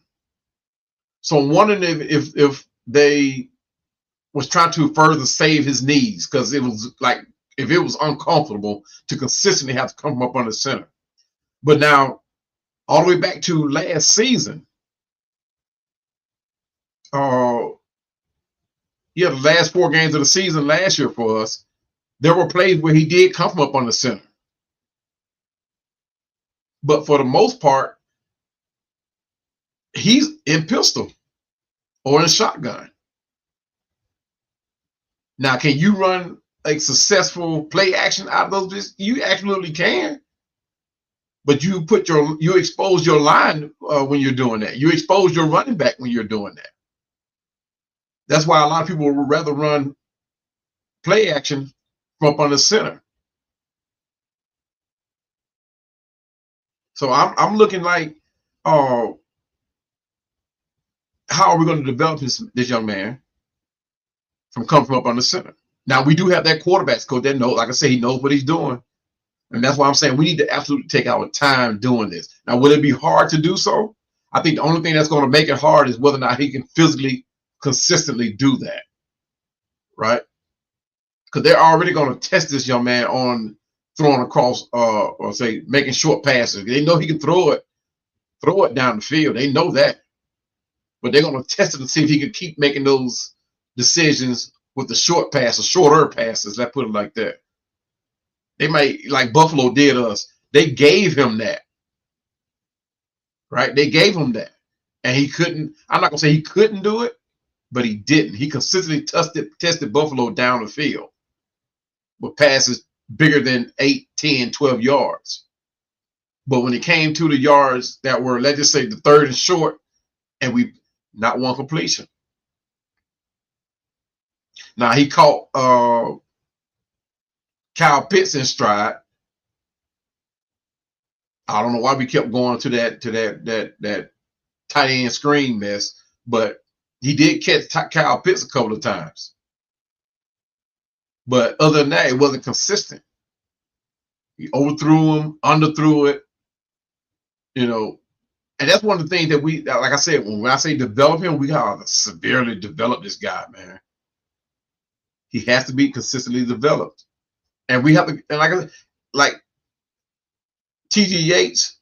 So I'm wondering if they was trying to further save his knees, because it was like, if it was uncomfortable to consistently have to come from up under center. But now, all the way back to last season, the last 4 games of the season last year for us, there were plays where he did come from up under center. But for the most part, he's in pistol or in shotgun. Now, can you run a successful play action out of those? You absolutely can. But you expose your line when you're doing that. You expose your running back when you're doing that. That's why a lot of people would rather run play action from up on the center. So I'm looking like, how are we going to develop this young man from coming from up on the center? Now we do have that quarterbacks coach that knows, like I say, he knows what he's doing. And that's why I'm saying we need to absolutely take our time doing this. Now, will it be hard to do so? I think the only thing that's going to make it hard is whether or not he can physically, consistently do that, right? Because they're already going to test this young man on throwing across, or say making short passes. They know he can throw it down the field. They know that, but they're going to test it to see if he can keep making those decisions with the short passes, shorter passes. Let's put it like that. They might, like Buffalo did us. They gave him that, right? They gave him that, and he couldn't. I'm not gonna say he couldn't do it, but he didn't. He consistently tested Buffalo down the field with passes bigger than 8, 10, 12 yards. But when it came to the yards that were, let's just say, the third and short, and we not one completion. Now he caught Kyle Pitts in stride. I don't know why we kept going to that tight end screen mess, but he did catch Kyle Pitts a couple of times. But other than that, it wasn't consistent. He overthrew him, underthrew it, and that's one of the things that we, like I said, when I say develop him, we gotta severely develop this guy, man. He has to be consistently developed. And we have to, and like T.J. Yates,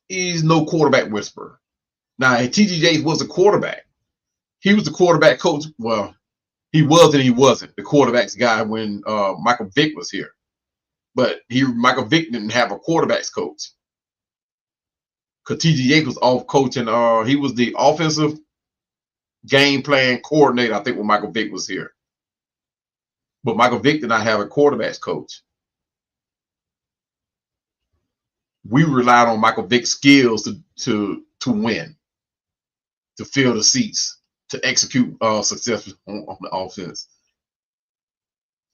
he's no quarterback whisperer. Now, T.J. Yates was a quarterback. He was the quarterback coach. Well, he was and he wasn't the quarterback's guy when Michael Vick was here. But Michael Vick didn't have a quarterback's coach. Because T.J. Yates was off coaching. He was the offensive game plan coordinator, I think, when Michael Vick was here. But Michael Vick did not have a quarterback's coach. We relied on Michael Vick's skills to win, to fill the seats, to execute success on the offense.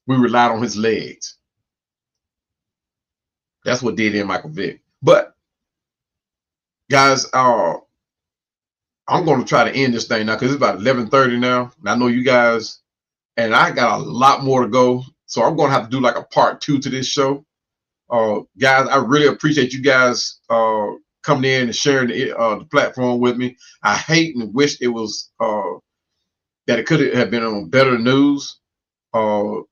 We relied on his legs. That's what did in Michael Vick. But guys, I'm going to try to end this thing now because it's about 11:30 now. And I know you guys. And I got a lot more to go. So I'm going to have to do like a part 2 to this show. Guys, I really appreciate you guys coming in and sharing the platform with me. I hate and wish it was that it could have been on better news. And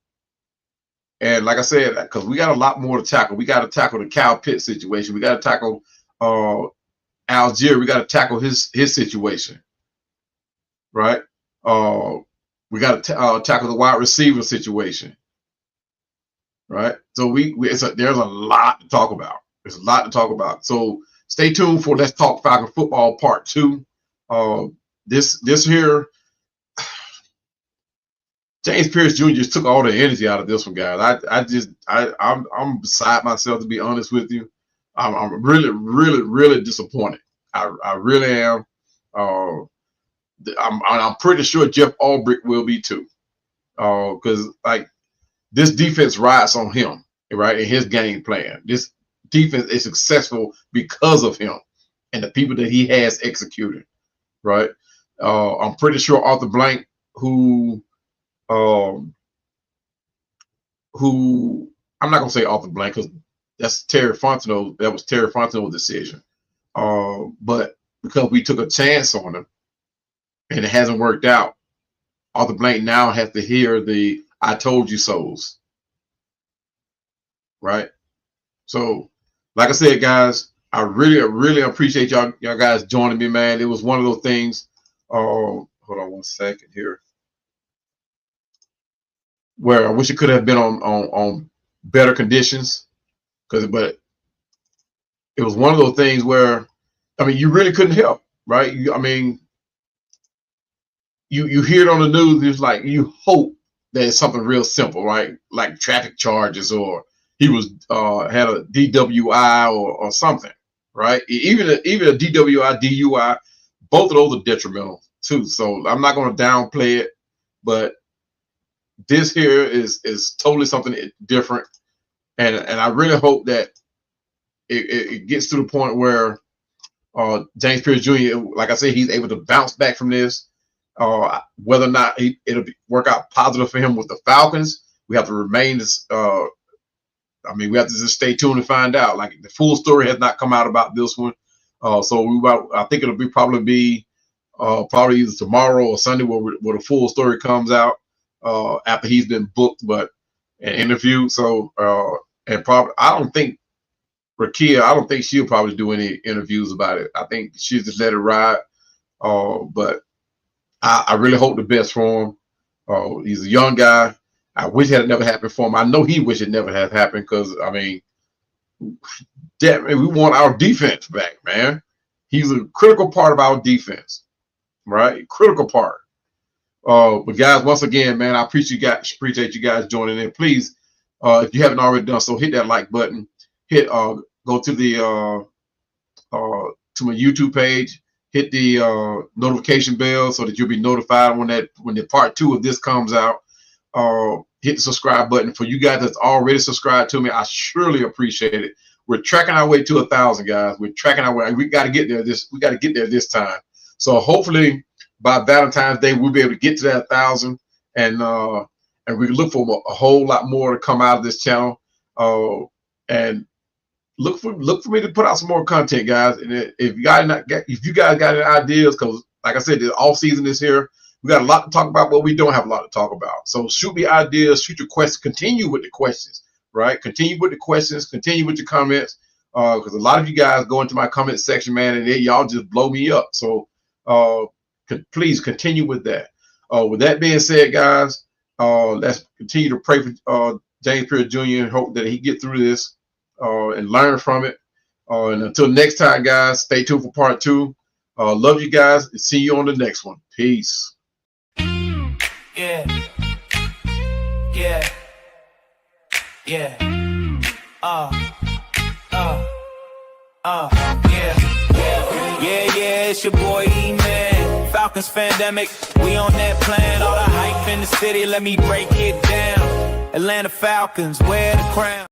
like I said, because we got a lot more to tackle. We got to tackle the Kyle Pitts situation. We got to tackle Allegeier. We got to tackle his situation. Right? We got to tackle the wide receiver situation, right? So there's a lot to talk about. There's a lot to talk about. So stay tuned for Let's Talk Falcon Football Part 2. This here, James Pierce Jr. just took all the energy out of this one, guys. I'm beside myself, to be honest with you. I'm really, really, really disappointed. I really am. I'm pretty sure Jeff Albrecht will be too, because like this defense rides on him, right? In his game plan, this defense is successful because of him and the people that he has executed, right? I'm pretty sure Arthur Blank, who I'm not gonna say Arthur Blank because that's Terry Fontenot. That was Terry Fontenot's decision, but because we took a chance on him. And it hasn't worked out. Arthur Blank now has to hear the "I told you so's." Right? So, like I said, guys, I really, really appreciate y'all guys joining me, man. It was one of those things. Hold on one second here. Where I wish it could have been on better conditions. But it was one of those things where, I mean, you really couldn't help, right? You hear it on the news, it's like you hope that it's something real simple, right? Like traffic charges, or he was had a DWI or something, right? Even a DWI, DUI, both of those are detrimental too. So I'm not going to downplay it, but this here is totally something different, and I really hope that it gets to the point where James Pierce Jr., like I said, he's able to bounce back from this. Whether or not it'll work out positive for him with the Falcons, we have to remain this. I mean, we have to just stay tuned and find out. Like, the full story has not come out about this one, so I think it'll probably either tomorrow or Sunday where the full story comes out after he's been booked, but an interview. So and probably I don't think she'll probably do any interviews about it. I think she'll just let it ride. But I really hope the best for him. He's a young guy. I wish it had never happened for him. I know he wished it never had happened because, I mean, we want our defense back, man. He's a critical part of our defense, right? Critical part. But guys, once again, man, I appreciate you guys joining in. Please, if you haven't already done so, hit that like button. Go to the to my YouTube page. Hit the notification bell so that you'll be notified when the part 2 of this comes out. Hit the subscribe button. For you guys that's already subscribed to me, I surely appreciate it. We're tracking our way to 1,000, guys. We're tracking our way. We got to get there. We got to get there this time. So hopefully by Valentine's Day we'll be able to get to that 1,000, and we can look for a whole lot more to come out of this channel. And look for me to put out some more content, guys. And if you guys got any ideas, because like I said, the off season is here. We got a lot to talk about, but we don't have a lot to talk about. So shoot me ideas, shoot your questions, continue with the questions, right? Continue with the questions, continue with your comments, because a lot of you guys go into my comment section, man, and y'all just blow me up. So please continue with that. With that being said, guys, let's continue to pray for James Pierce Jr. and hope that he get through this and learn from it. And until next time, guys, stay tuned for part 2. Love you guys, and see you on the next one. Peace. Yeah. Yeah. Yeah. Yeah, it's your boy E-Man. Falcons FANDEMIC. We on that plan. All the hype in the city, let me break it down. Atlanta Falcons, wear the crown.